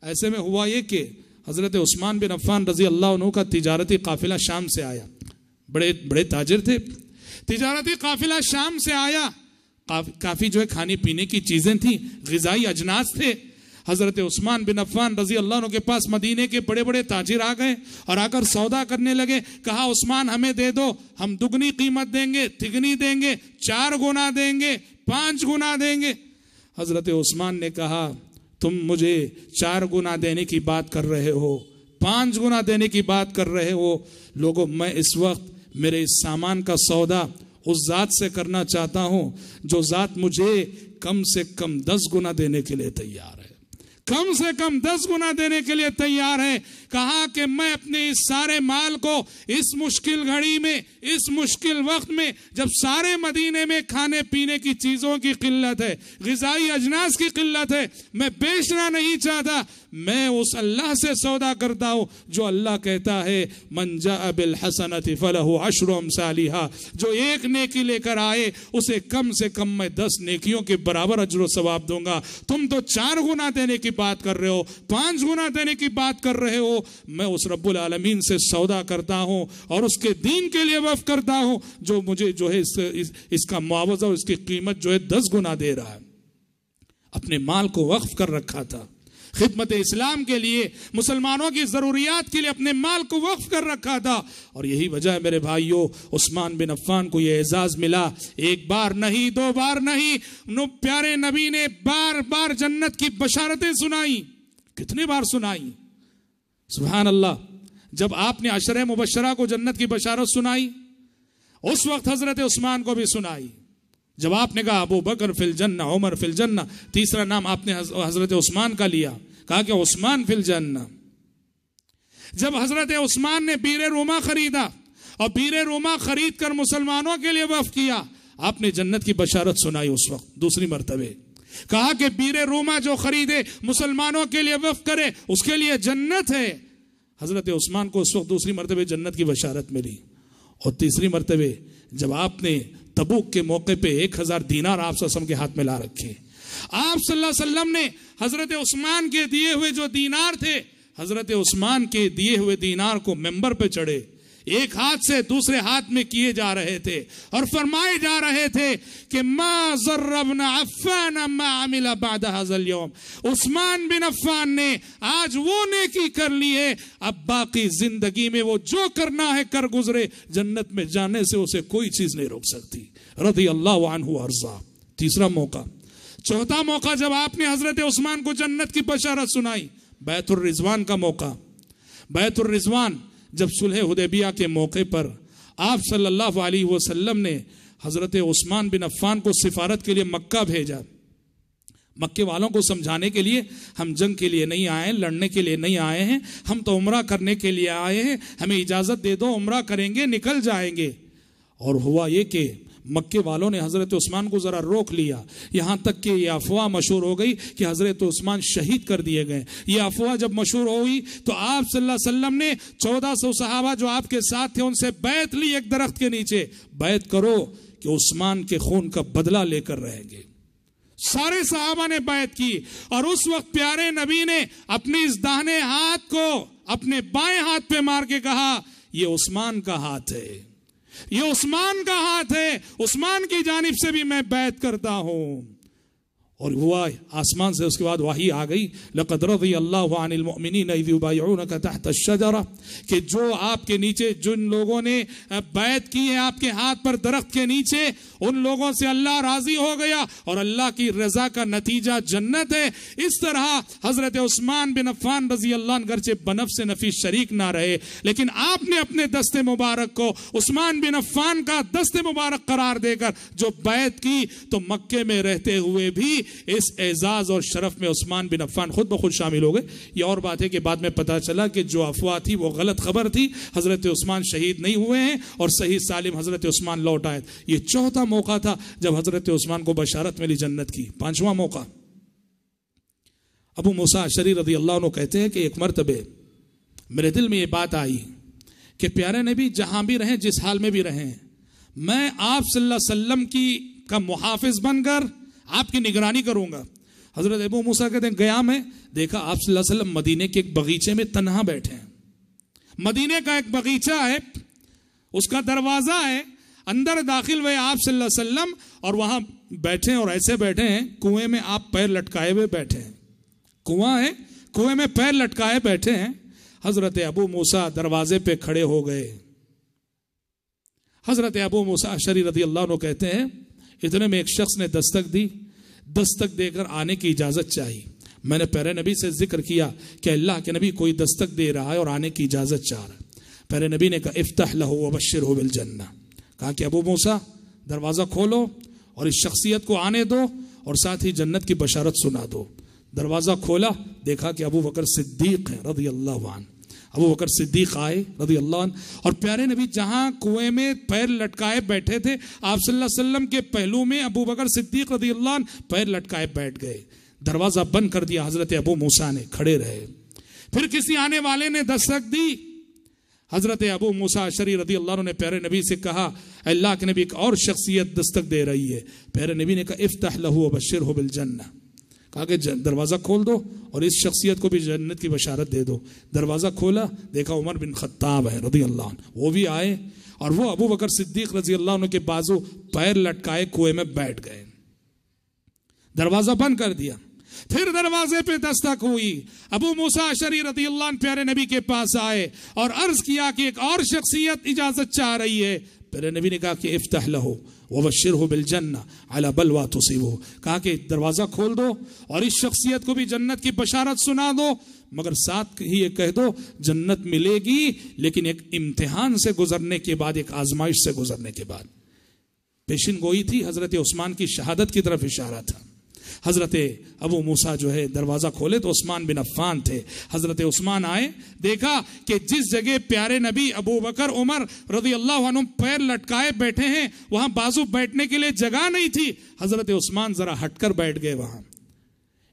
ایسے میں ہوا یہ کہ حضرت عثمان بن عفان رضی اللہ عنہ کا تجارتی قافلہ شام سے آیا۔ بڑے تاجر تھے، تجارتی قافلہ شام سے آیا، کافی جو ہے کھانے پینے کی چیزیں تھیں، غذائی اجناس تھے۔ حضرت عثمان بن عفان رضی اللہ عنہ کے پاس مدینے کے بڑے بڑے تاجر آ گئے اور آ کر سودا کرنے لگے۔ کہا عثمان ہمیں دے دو، ہم دگنی قیمت دیں گے، تگنی دیں گے، 4 گنا دیں گے، 5 گنا دیں گے۔ حضرت عثمان نے کہا تم مجھے 4 گنا دینے کی بات کر رہے ہو، 5 گنا دینے کی بات کر رہے ہو، لوگوں میں اس وقت میرے اس سامان کا سودا اس ذات سے کرنا چاہتا ہوں جو ذات مجھے کم سے کم 10 گنا دینے کے لیے تیار ہے۔ کم سے کم 10 گنا دینے کے لیے تیار ہے. کہا کہ میں اپنے اس سارے مال کو اس مشکل گھڑی میں، اس مشکل وقت میں، جب سارے مدینے میں کھانے پینے کی چیزوں کی قلت ہے، غذائی اجناس کی قلت ہے، میں بیچنا نہیں چاہتا. میں اس اللہ سے سودا کرتا ہوں جو اللہ کہتا ہے من جاء بالحسنۃ فلہ عشر امثالھا، جو ایک نیکی لے کر آئے اسے کم سے کم میں 10 نیکیوں کے برابر اجر و ثواب دوں گا. تم تو 4 گنا دینے کی بات کر رہے ہو، 5 گنا دینے کی بات کر رہے ہو. میں اس رب العالمین سے سودا کرتا ہوں اور اس کے دین کے لیے وقف کرتا ہوں جو مجھے جو ہے اس کا معاوضہ، اس کی قیمت جو ہے 10 گنا دے رہا ہے. اپنے مال کو وقف کر رکھا تھا خدمت اسلام کے لیے، مسلمانوں کی ضروریات کے لیے اپنے مال کو وقف کر رکھا تھا. اور یہی وجہ ہے میرے بھائیوں، عثمان بن عفان کو یہ اعزاز ملا. 1 بار نہیں، 2 بار نہیں، پیارے نبی نے بار بار جنت کی بشارتیں سنائی. کتنے بار سنائی؟ سبحان اللہ. جب آپ نے عشرہ مبشرہ کو جنت کی بشارت سنائی، اس وقت حضرت عثمان کو بھی سنائی. جب آپ نے کہا ابو بکر فی الجنہ، عمر فی الجنہ، تیسرا نام آپ نے حضرت عثمان کا لیا، کہا کہ عثمان فی الجنہ. جب حضرت عثمان نے بیر روما خریدا اور بیر روما خرید کر مسلمانوں کے لیے وقف کیا، آپ نے جنت کی بشارت سنائی. اس وقت دوسری مرتبہ کہا کہ بیر روما جو خریدے مسلمانوں کے لیے وقف کرے اس کے لیے جنت ہے. حضرت عثمان کو اس وقت دوسری مرتبہ جنت کی بشارت ملی. اور تیسری مرتبہ جب آپ نے تبوک کے موقع پہ 1000 دینار آپ صلی اللہ علیہ وسلم کے ہاتھ میں لا رکھے، آپ صلی اللہ علیہ وسلم نے حضرت عثمان کے دیے ہوئے جو دینار تھے، حضرت عثمان کے دیے ہوئے دینار کو ممبر پہ چڑھے، ایک ہاتھ سے دوسرے ہاتھ میں کیے جا رہے تھے اور فرمائے جا رہے تھے کہ ما ضر ابن عفان ما عمل بعد هذا اليوم. عثمان بن عفان نے آج وہ نیکی کر لی ہے، اب باقی زندگی میں وہ جو کرنا ہے کر گزرے، جنت میں جانے سے اسے کوئی چیز نہیں روک سکتی. رضی اللہ عنہ وارضاہ. تیسرا موقع. چوتھا موقع جب آپ نے حضرت عثمان کو جنت کی بشارت سنائی، بیعت الرضوان کا موقع. بیعت الرضوان جب صلح حدیبیہ کے موقع پر آپ صلی اللہ علیہ وسلم نے حضرت عثمان بن عفان کو سفارت کے لیے مکہ بھیجا. مکے والوں کو سمجھانے کے لیے ہم جنگ کے لیے نہیں آئے ہیں، لڑنے کے لیے نہیں آئے ہیں، ہم تو عمرہ کرنے کے لیے آئے ہیں، ہمیں اجازت دے دو، عمرہ کریں گے، نکل جائیں گے. اور ہوا یہ کہ مکے والوں نے حضرت عثمان کو ذرا روک لیا، یہاں تک کہ یہ افواہ مشہور ہو گئی کہ حضرت عثمان شہید کر دیے گئے. یہ افواہ جب مشہور ہوئی تو آپ صلی اللہ علیہ وسلم نے 1400 صحابہ جو آپ کے ساتھ تھے ان سے بیعت لی ایک درخت کے نیچے، بیعت کرو کہ عثمان کے خون کا بدلہ لے کر رہیں گے. سارے صحابہ نے بیعت کی اور اس وقت پیارے نبی نے اپنے اس داہنے ہاتھ کو اپنے بائیں ہاتھ پہ مار کے کہا یہ عثمان کا ہاتھ ہے، یہ عثمان کا ہاتھ ہے، عثمان کی جانب سے بھی میں بیعت کرتا ہوں. اور ہوا آسمان سے اس کے بعد وحی آ گئی، لقد رضی اللہ عن المؤمنین اذ یبایعونک تحت الشجرہ، کہ جو آپ کے نیچے جن لوگوں نے بیعت کی ہے آپ کے ہاتھ پر درخت کے نیچے، ان لوگوں سے اللہ راضی ہو گیا اور اللہ کی رضا کا نتیجہ جنت ہے. اس طرح حضرت عثمان بن عفان رضی اللہ عنہ گرچہ بنفس نفیس شریک نہ رہے، لیکن آپ نے اپنے دست مبارک کو عثمان بن عفان کا دست مبارک قرار دے کر جو بیعت کی، تو مکے میں رہتے ہوئے بھی اس اعزاز اور شرف میں عثمان بن عفان خود بخود شامل ہو گئے. یہ اور بات ہے کہ بعد میں پتا چلا کہ جو افواہ تھی وہ غلط خبر تھی، حضرت عثمان شہید نہیں ہوئے ہیں اور صحیح سالم حضرت عثمان لوٹ آئے. یہ چوتھا موقع تھا جب حضرت عثمان کو بشارت ملی جنت کی. پانچواں موقع، ابو موسیٰ اشعری رضی اللہ عنہ کہتے ہیں کہ ایک مرتبہ میرے دل میں یہ بات آئی کہ پیارے نبی جہاں بھی رہیں، جس حال میں بھی رہیں، میں آپ صلی اللہ علیہ وسلم کا محافظ بن کر آپ کی نگرانی کروں گا. حضرت ابو موسیٰ کہتے ہیں گیا میں دیکھا آپ صلی اللہ علیہ وسلم مدینے کے ایک باغیچے میں تنہا بیٹھے ہیں. مدینے کا ایک باغیچہ ہے، اس کا دروازہ ہے، اندر داخل ہوئے آپ صلی اللہ علیہ وسلم اور وہاں بیٹھے ہیں، اور ایسے بیٹھے ہیں کنویں میں آپ پیر لٹکائے ہوئے بیٹھے ہیں. کنواں ہے، کنویں میں پیر لٹکائے بیٹھے ہیں. حضرت ابو موسیٰ دروازے پہ کھڑے ہو گئے. حضرت ابو موسیٰ اشعری رضی اللہ عنہ کہتے ہیں اتنے میں ایک شخص نے دستک دی، دستک دے کر آنے کی اجازت چاہی. میں نے پیارے نبی سے ذکر کیا کہ اللہ کے نبی کوئی دستک دے رہا ہے اور آنے کی اجازت چاہ رہا ہے. پیارے نبی نے کہا افتح لہ وبشرہ بالجنہ، کہا کہ ابو موسیٰ دروازہ کھولو اور اس شخصیت کو آنے دو اور ساتھ ہی جنت کی بشارت سنا دو. دروازہ کھولا، دیکھا کہ ابو بکر صدیق ہے رضی اللہ عنہ. ابو بکر صدیق آئے رضی اللہ عنہ، اور پیارے نبی جہاں کنویں میں پیر لٹکائے بیٹھے تھے، آپ صلی اللہ علیہ وسلم کے پہلو میں ابو بکر صدیق رضی اللہ عنہ پیر لٹکائے بیٹھ گئے. دروازہ بند کر دیا. حضرت ابو موسیٰ نے کھڑے رہے. پھر کسی آنے والے نے دستک دی. حضرت ابو موسیٰ اشعری رضی اللہ عنہ نے پیارے نبی سے کہا، اللہ کے نبی ایک اور شخصیت دستک دے رہی ہے. پیارے نبی نے کہا افتح لہ وبشرہ بالجنہ، کہا کہ دروازہ کھول دو اور اس شخصیت کو بھی جنت کی بشارت دے دو. دروازہ کھولا، دیکھا عمر بن خطاب ہے رضی اللہ عنہ، وہ بھی آئے اور وہ ابو بکر صدیق رضی اللہ عنہ کے بازو پیر لٹکائے کنویں میں بیٹھ گئے. دروازہ بند کر دیا. پھر دروازے پہ دستک ہوئی. ابو موسیٰ اشعری رضی اللہ عنہ پیارے نبی کے پاس آئے اور عرض کیا کہ ایک اور شخصیت اجازت چاہ رہی ہے. پیارے نبی نے کہا کہ افتح لہ وبشرہ بالجنہ علی بلویٰ تصیبہ، کہا کہ دروازہ کھول دو اور اس شخصیت کو بھی جنت کی بشارت سنا دو، مگر ساتھ ہی یہ کہہ دو جنت ملے گی لیکن ایک امتحان سے گزرنے کے بعد، ایک آزمائش سے گزرنے کے بعد. پیشن گوئی تھی. حضرت عثمان کی شہادت کی طرف اشارہ تھا. حضرت ابو موسیٰ جو ہے دروازہ کھولے تو عثمان بن عفان تھے. حضرت عثمان آئے، دیکھا کہ جس جگہ پیارے نبی ابو بکر عمر رضی اللہ عنہ پیر لٹکائے بیٹھے ہیں وہاں بازو بیٹھنے کے لیے جگہ نہیں تھی. حضرت عثمان ذرا ہٹ کر بیٹھ گئے وہاں.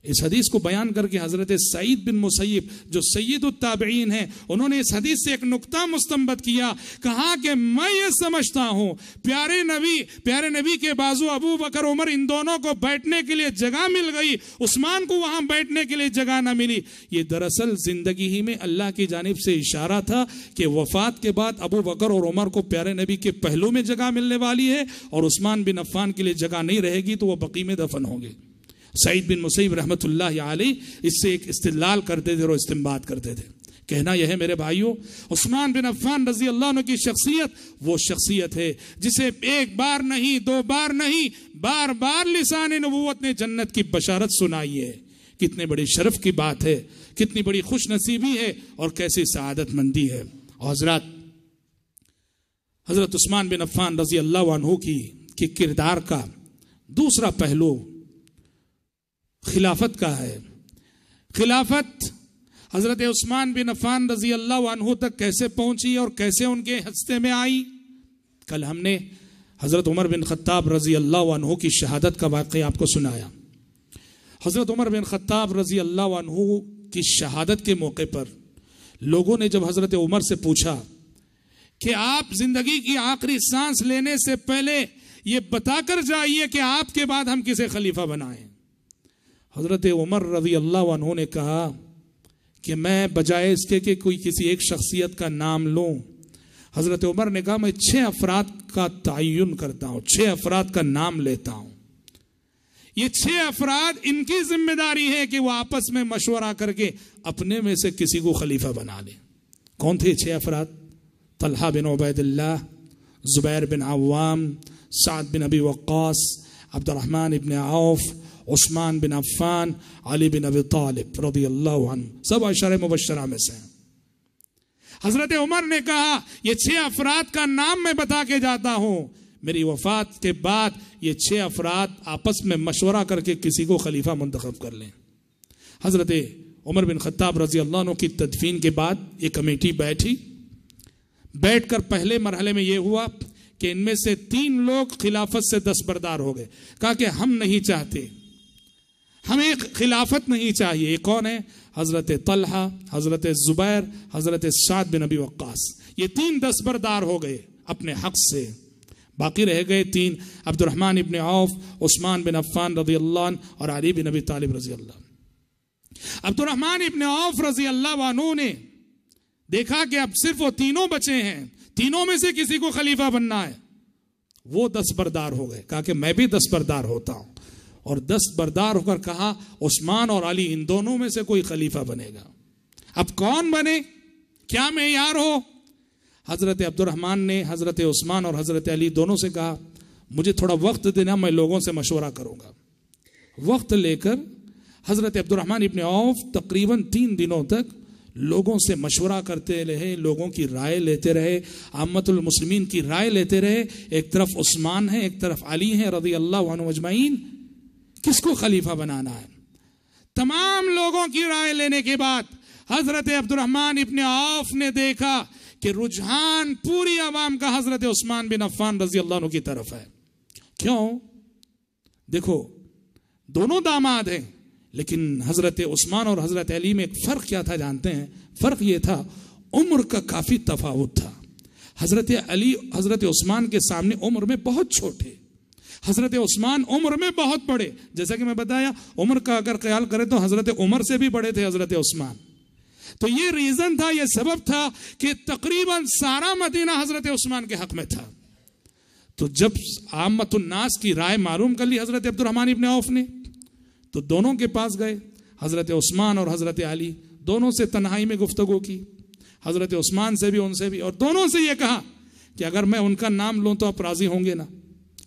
اس حدیث کو بیان کر کے حضرت سعید بن مسیب جو سید التابعین ہیں، انہوں نے اس حدیث سے ایک نقطہ مستنبط کیا. کہا کہ میں یہ سمجھتا ہوں پیارے نبی کے بازو ابو بکر عمر ان دونوں کو بیٹھنے کے لیے جگہ مل گئی، عثمان کو وہاں بیٹھنے کے لیے جگہ نہ ملی. یہ دراصل زندگی ہی میں اللہ کی جانب سے اشارہ تھا کہ وفات کے بعد ابو بکر اور عمر کو پیارے نبی کے پہلو میں جگہ ملنے والی ہے اور عثمان بن عفان کے لیے جگہ نہیں رہے گی تو وہ بقیع میں دفن ہوں گے. سعید بن مسیب رحمۃ اللہ علیہ اس سے ایک استدلال کرتے تھے اور استنباط کرتے تھے. کہنا یہ ہے میرے بھائیوں، عثمان بن عفان رضی اللہ عنہ کی شخصیت وہ شخصیت ہے جسے ایک بار نہیں، دو بار نہیں، بار بار لسان نبوت نے جنت کی بشارت سنائی ہے. کتنے بڑی شرف کی بات ہے، کتنی بڑی خوش نصیبی ہے اور کیسی سعادت مندی ہے. اور حضرت عثمان بن عفان رضی اللہ عنہ کی کردار کا دوسرا پہلو خلافت کا ہے. خلافت حضرت عثمان بن عفان رضی اللہ عنہ تک کیسے پہنچی اور کیسے ان کے ہستے میں آئی. کل ہم نے حضرت عمر بن خطاب رضی اللہ عنہ کی شہادت کا واقعہ آپ کو سنایا. حضرت عمر بن خطاب رضی اللہ عنہ کی شہادت کے موقع پر لوگوں نے جب حضرت عمر سے پوچھا کہ آپ زندگی کی آخری سانس لینے سے پہلے یہ بتا کر جائیے کہ آپ کے بعد ہم کسے خلیفہ بنائیں، حضرت عمر رضی اللہ عنہ نے کہا کہ میں بجائے اس کے کہ کوئی کسی ایک شخصیت کا نام لوں، حضرت عمر نے کہا میں 6 افراد کا تعین کرتا ہوں، 6 افراد کا نام لیتا ہوں. یہ 6 افراد ان کی ذمہ داری ہے کہ وہ آپس میں مشورہ کر کے اپنے میں سے کسی کو خلیفہ بنا لیں. کون تھے 6 افراد؟ طلحہ بن عبید اللہ، زبیر بن عوام، سعد بن ابی وقاص، عبد الرحمن بن عوف، عثمان بن عفان، علی بن ابی طالب رضی اللہ عنہ، سب عشرہ مبشرہ میں سے ہیں. حضرت عمر نے کہا یہ 6 افراد کا نام میں بتا کے جاتا ہوں، میری وفات کے بعد یہ 6 افراد آپس میں مشورہ کر کے کسی کو خلیفہ منتخب کر لیں. حضرت عمر بن خطاب رضی اللہ عنہ کی تدفین کے بعد ایک کمیٹی بیٹھ کر پہلے مرحلے میں یہ ہوا کہ ان میں سے 3 لوگ خلافت سے دستبردار ہو گئے. کہا کہ ہم نہیں چاہتے، ہمیں خلافت نہیں چاہیے. یہ کون ہے؟ حضرت طلحہ، حضرت زبیر، حضرت سعد بن ابی وقاص. یہ 3 دستبردار ہو گئے اپنے حق سے. باقی رہ گئے 3، عبد الرحمن ابن عوف، عثمان بن عفان رضی اللہ عنہ اور علی بن ابی طالب رضی اللہ عنہ. عبد الرحمن ابن عوف رضی اللہ عنہ نے دیکھا کہ اب صرف وہ 3 بچے ہیں، 3 میں سے کسی کو خلیفہ بننا ہے. وہ دستبردار ہو گئے. کہا کہ میں بھی دستبردار ہوتا ہوں، اور دستبردار ہو کر کہا عثمان اور علی ان دونوں میں سے کوئی خلیفہ بنے گا. اب کون بنے، کیا معیار ہو؟ حضرت عبد الرحمن نے حضرت عثمان اور حضرت علی دونوں سے کہا مجھے تھوڑا وقت دینا، میں لوگوں سے مشورہ کروں گا. وقت لے کر حضرت عبد الرحمن ابن عوف تقریباً 3 دنوں تک لوگوں سے مشورہ کرتے رہے، لوگوں کی رائے لیتے رہے، عامت المسلمین کی رائے لیتے رہے. ایک طرف عثمان ہے، ایک طرف علی ہے رضی اللہ عنہ اجمعین، کس کو خلیفہ بنانا ہے. تمام لوگوں کی رائے لینے کے بعد حضرت عبد الرحمن ابن عوف نے دیکھا کہ رجحان پوری عوام کا حضرت عثمان بن عفان رضی اللہ عنہ کی طرف ہے. کیوں؟ دیکھو دونوں داماد ہیں، لیکن حضرت عثمان اور حضرت علی میں ایک فرق کیا تھا جانتے ہیں؟ فرق یہ تھا عمر کا کافی تفاوت تھا. حضرت علی حضرت عثمان کے سامنے عمر میں بہت چھوٹے، حضرت عثمان عمر میں بہت بڑے. جیسا کہ میں بتایا عمر کا اگر خیال کرے تو حضرت عمر سے بھی بڑے تھے حضرت عثمان. تو یہ ریزن تھا، یہ سبب تھا کہ تقریباً سارا مدینہ حضرت عثمان کے حق میں تھا. تو جب عامت الناس کی رائے معلوم کر لی حضرت عبد الرحمن ابن عوف نے، تو دونوں کے پاس گئے، حضرت عثمان اور حضرت علی دونوں سے تنہائی میں گفتگو کی، حضرت عثمان سے بھی ان سے بھی، اور دونوں سے یہ کہا کہ اگر میں ان کا نام لوں تو آپ راضی ہوں گے نا؟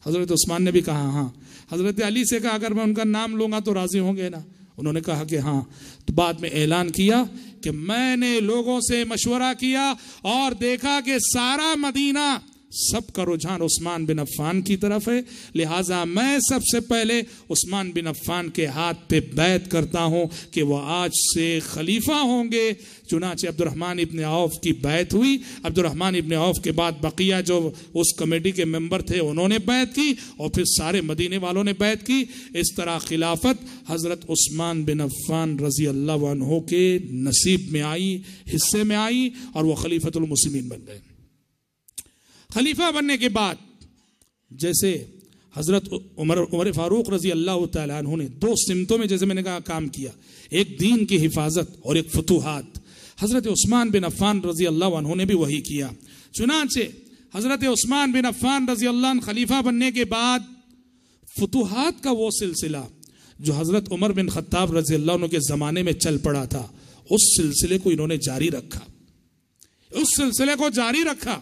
حضرت عثمان نے بھی کہا ہاں. حضرت علی سے کہا اگر میں ان کا نام لوں گا تو راضی ہوں گے نا؟ انہوں نے کہا کہ ہاں. تو بعد میں اعلان کیا کہ میں نے لوگوں سے مشورہ کیا اور دیکھا کہ سارا مدینہ سب کا رجحان عثمان بن عفان کی طرف ہے، لہٰذا میں سب سے پہلے عثمان بن عفان کے ہاتھ پہ بیعت کرتا ہوں کہ وہ آج سے خلیفہ ہوں گے. چنانچہ عبد الرحمن ابن عوف کی بیعت ہوئی. عبد الرحمن ابن عوف کے بعد بقیہ جو اس کمیٹی کے ممبر تھے انہوں نے بیعت کی، اور پھر سارے مدینے والوں نے بیعت کی. اس طرح خلافت حضرت عثمان بن عفان رضی اللہ عنہ کے نصیب میں آئی، حصے میں آئی، اور وہ خلیفۃ المسلمین بن گئے. خلیفہ بننے کے بعد جیسے حضرت عمر فاروق رضی اللہ تعالیٰ عنہ نے دو سمتوں میں جیسے میں نے کہا کام کیا، ایک دین کی حفاظت اور ایک فتوحات، حضرت عثمان بن عفان رضی اللہ عنہ نے بھی وہی کیا. چنانچہ حضرت عثمان بن عفان رضی اللہ عنہ خلیفہ بننے کے بعد فتوحات کا وہ سلسلہ جو حضرت عمر بن خطاب رضی اللہ عنہ کے زمانے میں چل پڑا تھا، اس سلسلے کو انہوں نے جاری رکھا، اس سلسلے کو جاری رکھا.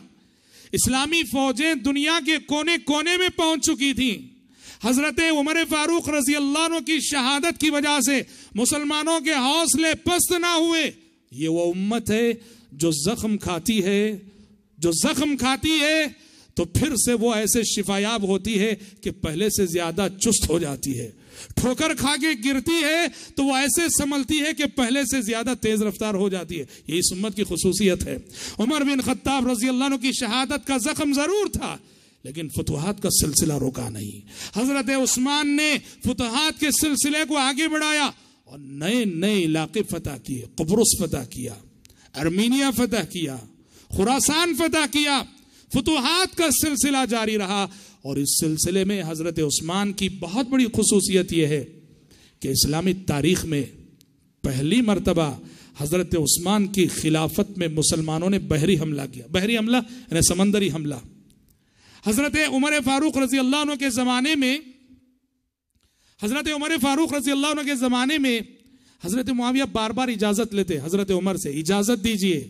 اسلامی فوجیں دنیا کے کونے کونے میں پہنچ چکی تھیں. حضرت عمر فاروق رضی اللہ عنہ کی شہادت کی وجہ سے مسلمانوں کے حوصلے پست نہ ہوئے. یہ وہ امت ہے جو زخم کھاتی ہے تو پھر سے وہ ایسے شفایاب ہوتی ہے کہ پہلے سے زیادہ چست ہو جاتی ہے. ٹھوکر کھا کے گرتی ہے تو وہ ایسے سنبھلتی ہے کہ پہلے سے زیادہ تیز رفتار ہو جاتی ہے. یہ اس امت کی خصوصیت ہے. عمر بن خطاب رضی اللہ عنہ کی شہادت کا زخم ضرور تھا لیکن فتوحات کا سلسلہ روکا نہیں. حضرت عثمان نے فتوحات کے سلسلے کو آگے بڑھایا اور نئے نئے علاقے فتح کیے. قبرص فتح کیا، ارمینیا فتح کیا، خراسان فتح کیا. فتوحات کا سلسلہ جاری رہا. اور اس سلسلے میں حضرت عثمان کی بہت بڑی خصوصیت یہ ہے کہ اسلامی تاریخ میں پہلی مرتبہ حضرت عثمان کی خلافت میں مسلمانوں نے بحری حملہ کیا. بحری حملہ یعنی سمندری حملہ. حضرت عمر فاروق رضی اللہ عنہ کے زمانے میں حضرت معاویہ بار بار اجازت لیتے حضرت عمر سے، اجازت دیجئے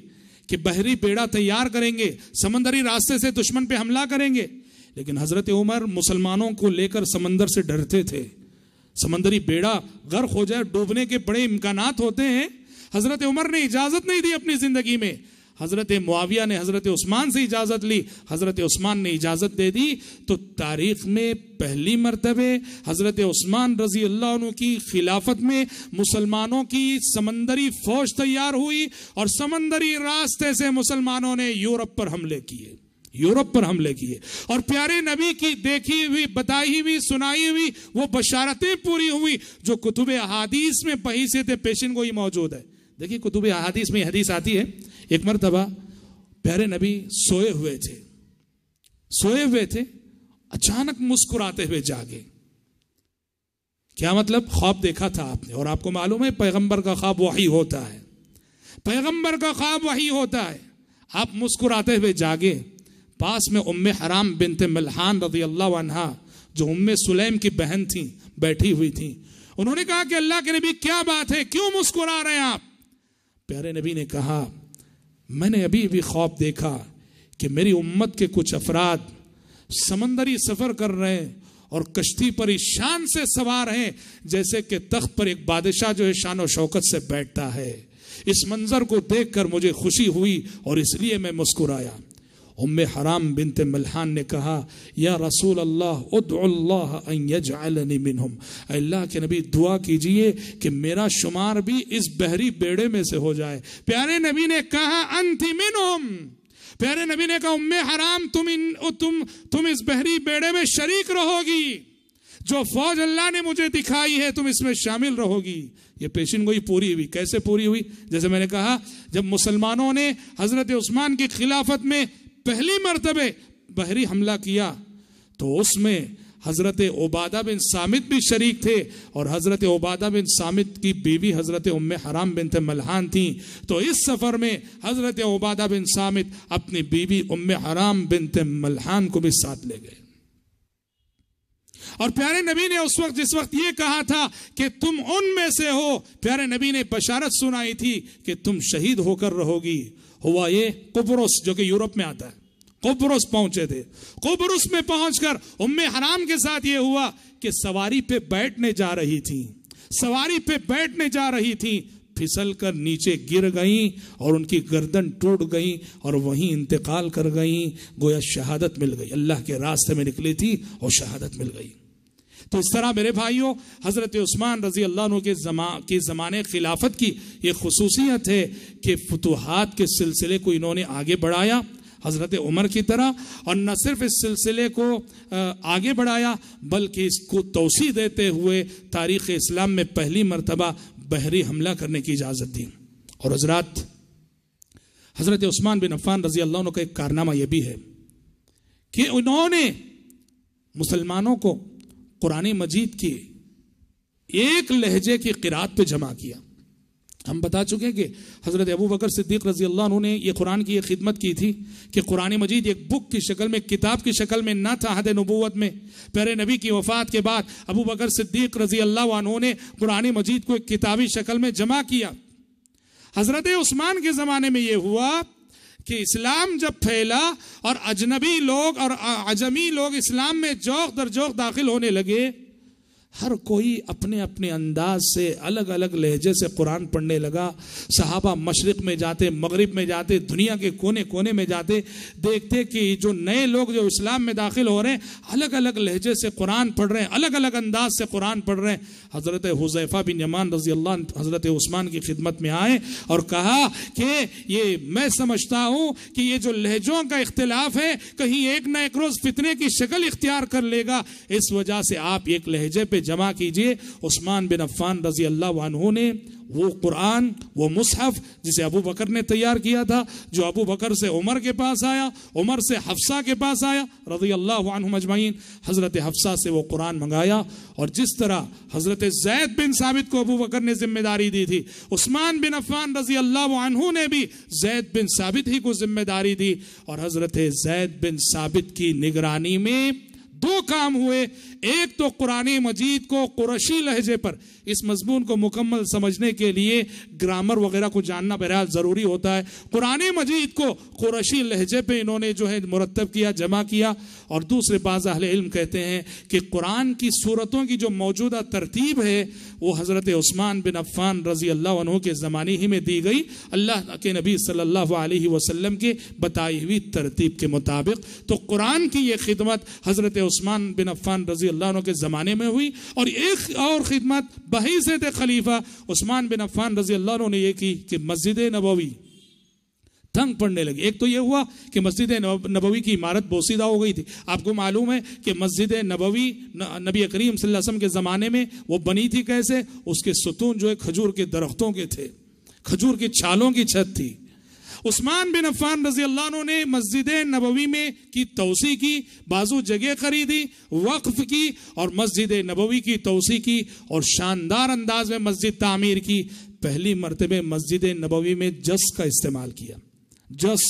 کہ بحری بیڑا تیار کریں گے، سمندری راستے سے دشمن پہ حملہ کریں گے. لیکن حضرت عمر مسلمانوں کو لے کر سمندر سے ڈرتے تھے. سمندری بیڑا غرق ہو جائے، ڈوبنے کے بڑے امکانات ہوتے ہیں. حضرت عمر نے اجازت نہیں دی اپنی زندگی میں. حضرت معاویہ نے حضرت عثمان سے اجازت لی، حضرت عثمان نے اجازت دے دی. تو تاریخ میں پہلی مرتبہ حضرت عثمان رضی اللہ عنہ کی خلافت میں مسلمانوں کی سمندری فوج تیار ہوئی اور سمندری راستے سے مسلمانوں نے یورپ پر حملے کیے. اور پیارے نبی کی دیکھی ہوئی، بتائی ہوئی، سنائی ہوئی وہ بشارتیں پوری ہوئی جو کتب احادیث میں بحیثیت پیشن گوئی موجود ہے. دیکھیے کتب احادیث میں حدیث آتی ہے، ایک مرتبہ پیارے نبی سوئے ہوئے تھے، اچانک مسکراتے ہوئے جاگے. کیا مطلب؟ خواب دیکھا تھا آپ نے، اور آپ کو معلوم ہے پیغمبر کا خواب وحی ہوتا ہے. آپ مسکراتے ہوئے جاگے. پاس میں ام حرام بنت ملحان رضی اللہ عنہا جو ام سلیم کی بہن تھیں بیٹھی ہوئی تھیں. انہوں نے کہا کہ اللہ کے نبی کیا بات ہے، کیوں مسکرا رہے ہیں آپ؟ پیارے نبی نے کہا میں نے ابھی خواب دیکھا کہ میری امت کے کچھ افراد سمندری سفر کر رہے ہیں اور کشتی پر اس شان سے سوار ہیں جیسے کہ تخت پر ایک بادشاہ جو ہے شان و شوکت سے بیٹھتا ہے. اس منظر کو دیکھ کر مجھے خوشی ہوئی اور اس لیے میں مسکرایا. ام حرام بنت ملحان نے کہا یا رسول اللہ ادعو اللہ ان یجعلنی منہم، اے اللہ کے نبی دعا کیجئے کہ میرا شمار بھی اس بحری بیڑے میں سے ہو جائے۔ پیارے نبی نے کہا انت منہم، پیارے نبی نے کہا ام حرام تم اس بحری بیڑے میں شریک رہو گی، جو فوج اللہ نے مجھے دکھائی ہے تم اس میں شامل رہو گی۔ یہ پیشین گوئی پوری ہوئی۔ کیسے پوری ہوئی؟ جیسے میں نے کہا جب مسلمانوں نے حضرت عثمان کی خلافت میں پہلی مرتبہ بحری حملہ کیا تو اس میں حضرت عبادہ بن صامت بھی شریک تھے، اور حضرت عبادہ بن صامت کی بیوی حضرت ام حرام بنت ملحان تھیں، تو اس سفر میں حضرت عبادہ بن صامت اپنی بیوی ام حرام بنت ملحان کو بھی ساتھ لے گئے۔ اور پیارے نبی نے اس وقت جس وقت یہ کہا تھا کہ تم ان میں سے ہو، پیارے نبی نے بشارت سنائی تھی کہ تم شہید ہو کر رہو گی۔ ہوا یہ قبرص جو کہ یورپ میں آتا ہے، قبرص پہنچے تھے۔ قبرص میں پہنچ کر ام حرام کے ساتھ یہ ہوا کہ سواری پہ بیٹھنے جا رہی تھی، سواری پہ بیٹھنے جا رہی تھی، پھسل کر نیچے گر گئیں اور ان کی گردن ٹوٹ گئی اور وہیں انتقال کر گئیں، گویا شہادت مل گئی۔ اللہ کے راستے میں نکلی تھی اور شہادت مل گئی۔ تو اس طرح میرے بھائیوں حضرت عثمان رضی اللہ عنہ کے زمانے خلافت کی یہ خصوصیت ہے کہ فتوحات کے سلسلے کو انہوں نے آگے بڑھایا حضرت عمر کی طرح، اور نہ صرف اس سلسلے کو آگے بڑھایا بلکہ اس کو توسیع دیتے ہوئے تاریخ اسلام میں پہلی مرتبہ بحری حملہ کرنے کی اجازت دی۔ اور حضرات حضرت عثمان بن عفان رضی اللہ عنہ کا ایک کارنامہ یہ بھی ہے کہ انہوں نے مسلمانوں کو قرآن مجید کی ایک لہجے کی قرات پہ جمع کیا۔ ہم بتا چکے ہیں کہ حضرت ابو بکر صدیق رضی اللہ عنہ نے یہ قرآن کی یہ خدمت کی تھی کہ قرآن مجید ایک بک کی شکل میں، کتاب کی شکل میں نہ تھا عہد نبوت میں۔ پیارے نبی کی وفات کے بعد ابو بکر صدیق رضی اللہ عنہ نے قرآن مجید کو ایک کتابی شکل میں جمع کیا۔ حضرت عثمان کے زمانے میں یہ ہوا کہ اسلام جب پھیلا اور اجنبی لوگ اور عجمی لوگ اسلام میں جوق در جوق داخل ہونے لگے، ہر کوئی اپنے اپنے انداز سے الگ الگ لہجے سے قرآن پڑھنے لگا۔ صحابہ مشرق میں جاتے، مغرب میں جاتے، دنیا کے کونے کونے میں جاتے، دیکھتے کہ جو نئے لوگ جو اسلام میں داخل ہو رہے ہیں الگ الگ لہجے سے قرآن پڑھ رہے ہیں، الگ الگ انداز سے قرآن پڑھ رہے ہیں۔ حضرت حذیفہ بن یمان رضی اللہ عنہ حضرت عثمان کی خدمت میں آئے اور کہا کہ یہ میں سمجھتا ہوں کہ یہ جو لہجوں کا اختلاف ہے کہیں ایک نہ ایک روز فتنے کی شکل اختیار کر لے گا، اس وجہ سے آپ ایک لہجے پہ جمع کیجئے۔ عثمان بن عفان رضی اللہ عنہ نے وہ قرآن، وہ مصحف جسے ابو بکر نے تیار کیا تھا، جو ابو بکر سے عمر کے پاس آیا، عمر سے حفصہ کے پاس آیا رضی اللہ عنہم اجمعین، حضرت حفصہ سے وہ قرآن منگایا۔ اور جس طرح حضرت زید بن ثابت کو ابو بکر نے ذمہ داری دی تھی، عثمان بن عفان رضی اللہ عنہ نے بھی زید بن ثابت ہی کو ذمہ داری دی، اور حضرت زید بن ثابت کی نگرانی میں دو کام ہوئے۔ ایک تو قرآن مجید کو قریشی لہجے پر، اس مضمون کو مکمل سمجھنے کے لیے گرامر وغیرہ کو جاننا بہرحال ضروری ہوتا ہے، قرآن مجید کو قریشی لہجے پہ انہوں نے جو ہے مرتب کیا، جمع کیا۔ اور دوسرے بعض اہل علم کہتے ہیں کہ قرآن کی سورتوں کی جو موجودہ ترتیب ہے وہ حضرت عثمان بن عفان رضی اللہ عنہ کے زمانے ہی میں دی گئی، اللہ کے نبی صلی اللہ علیہ وسلم کے بتائی ہوئی ترتیب کے مطابق۔ تو قرآن کی یہ خدمت حضرت عثمان بن عفان رضی اللہ عنہ کے زمانے میں ہوئی۔ اور ایک اور خدمت بحیثیت خلیفہ عثمان بن عفان رضی اللہ عنہ نے یہ کی کہ مسجد نبوی تنگ پڑنے لگی۔ ایک تو یہ ہوا کہ مسجد نبوی کی عمارت بوسیدہ ہو گئی تھی۔ آپ کو معلوم ہے کہ مسجد نبوی نبی کریم صلی اللہ علیہ وسلم کے زمانے میں وہ بنی تھی کیسے؟ اس کے ستون جو ہے کھجور کے درختوں کے تھے، کھجور کی چھالوں کی چھت تھی۔ عثمان بن عفان رضی اللہ عنہ نے مسجد نبوی میں کی توسیع کی، بازو جگہ خریدی، وقف کی اور مسجد نبوی کی توسیع کی اور شاندار انداز میں مسجد تعمیر کی۔ پہلی مرتبہ مسجد نبوی میں جس کا استعمال کیا۔ جس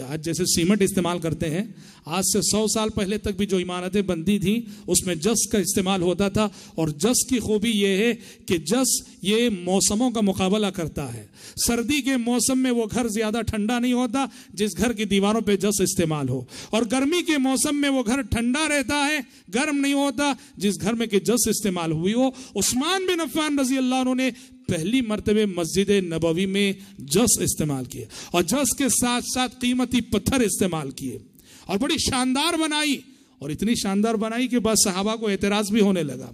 آج جیسے سیمنٹ استعمال کرتے ہیں، آج سے 100 سال پہلے تک بھی جو عمارتیں بنتی تھیں اس میں جس کا استعمال ہوتا تھا۔ اور جس کی خوبی یہ ہے کہ جس یہ موسموں کا مقابلہ کرتا ہے۔ سردی کے موسم میں وہ گھر زیادہ ٹھنڈا نہیں ہوتا جس گھر کی دیواروں پہ جس استعمال ہو، اور گرمی کے موسم میں وہ گھر ٹھنڈا رہتا ہے، گرم نہیں ہوتا جس گھر میں کہ جس استعمال ہوئی ہو۔ عثمان بن عفان رضی اللہ عنہ نے پہلی مرتبہ مسجد نبوی میں جس استعمال کیے اور جس کے ساتھ ساتھ قیمتی پتھر استعمال کیے اور بڑی شاندار بنائی، اور اتنی شاندار بنائی کہ بعض صحابہ کو اعتراض بھی ہونے لگا،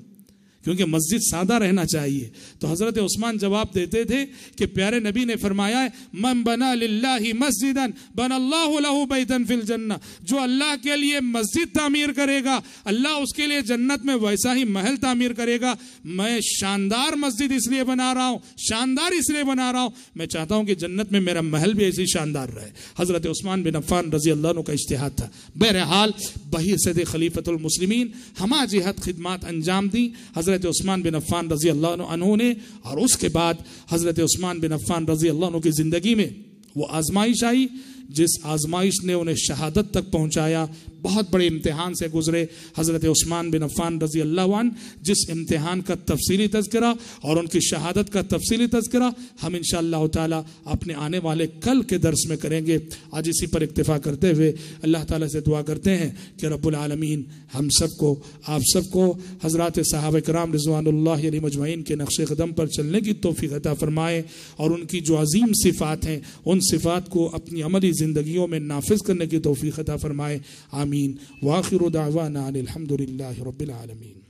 کیونکہ مسجد سادہ رہنا چاہیے۔ تو حضرت عثمان جواب دیتے تھے کہ پیارے نبی نے فرمایا ہے من بنا للہ مسجدا بنا اللہ لہ بیتا فی الجنہ، جو اللہ کے لیے مسجد تعمیر کرے گا اللہ اس کے لیے جنت میں ویسا ہی محل تعمیر کرے گا۔ میں شاندار مسجد اس لیے بنا رہا ہوں، شاندار اس لیے بنا رہا ہوں، میں چاہتا ہوں کہ جنت میں میرا محل بھی ایسی شاندار رہے۔ حضرت عثمان بن عفان رضی اللہ عنہ کا اجتہاد تھا۔ بہرحال بحیثیت خلیفۃ المسلمین ہمہ جہت خدمات انجام دی حضرت عثمان بن عفان رضی اللہ عنہ نے، اور اس کے بعد حضرت عثمان بن عفان رضی اللہ عنہ کی زندگی میں وہ آزمائش آئی جس آزمائش نے انہیں شہادت تک پہنچایا۔ بہت بڑے امتحان سے گزرے حضرت عثمان بن عفان رضی اللہ عنہ، جس امتحان کا تفصیلی تذکرہ اور ان کی شہادت کا تفصیلی تذکرہ ہم انشاءاللہ تعالی اپنے آنے والے کل کے درس میں کریں گے۔ آج اسی پر اکتفا کرتے ہوئے اللہ تعالیٰ سے دعا کرتے ہیں کہ رب العالمین ہم سب کو، آپ سب کو حضرات صحابہ کرام رضوان اللہ علیہ مجمعین کے نقش قدم پر چلنے کی توفیق عطا فرمائے، اور ان کی جو عظیم صفات ہیں ان صفات کو اپنی عملی زندگیوں میں نافذ کرنے کی توفیق عطا فرمائے۔ آمین۔ وآخر دعوانا ان الحمد للہ رب العالمین۔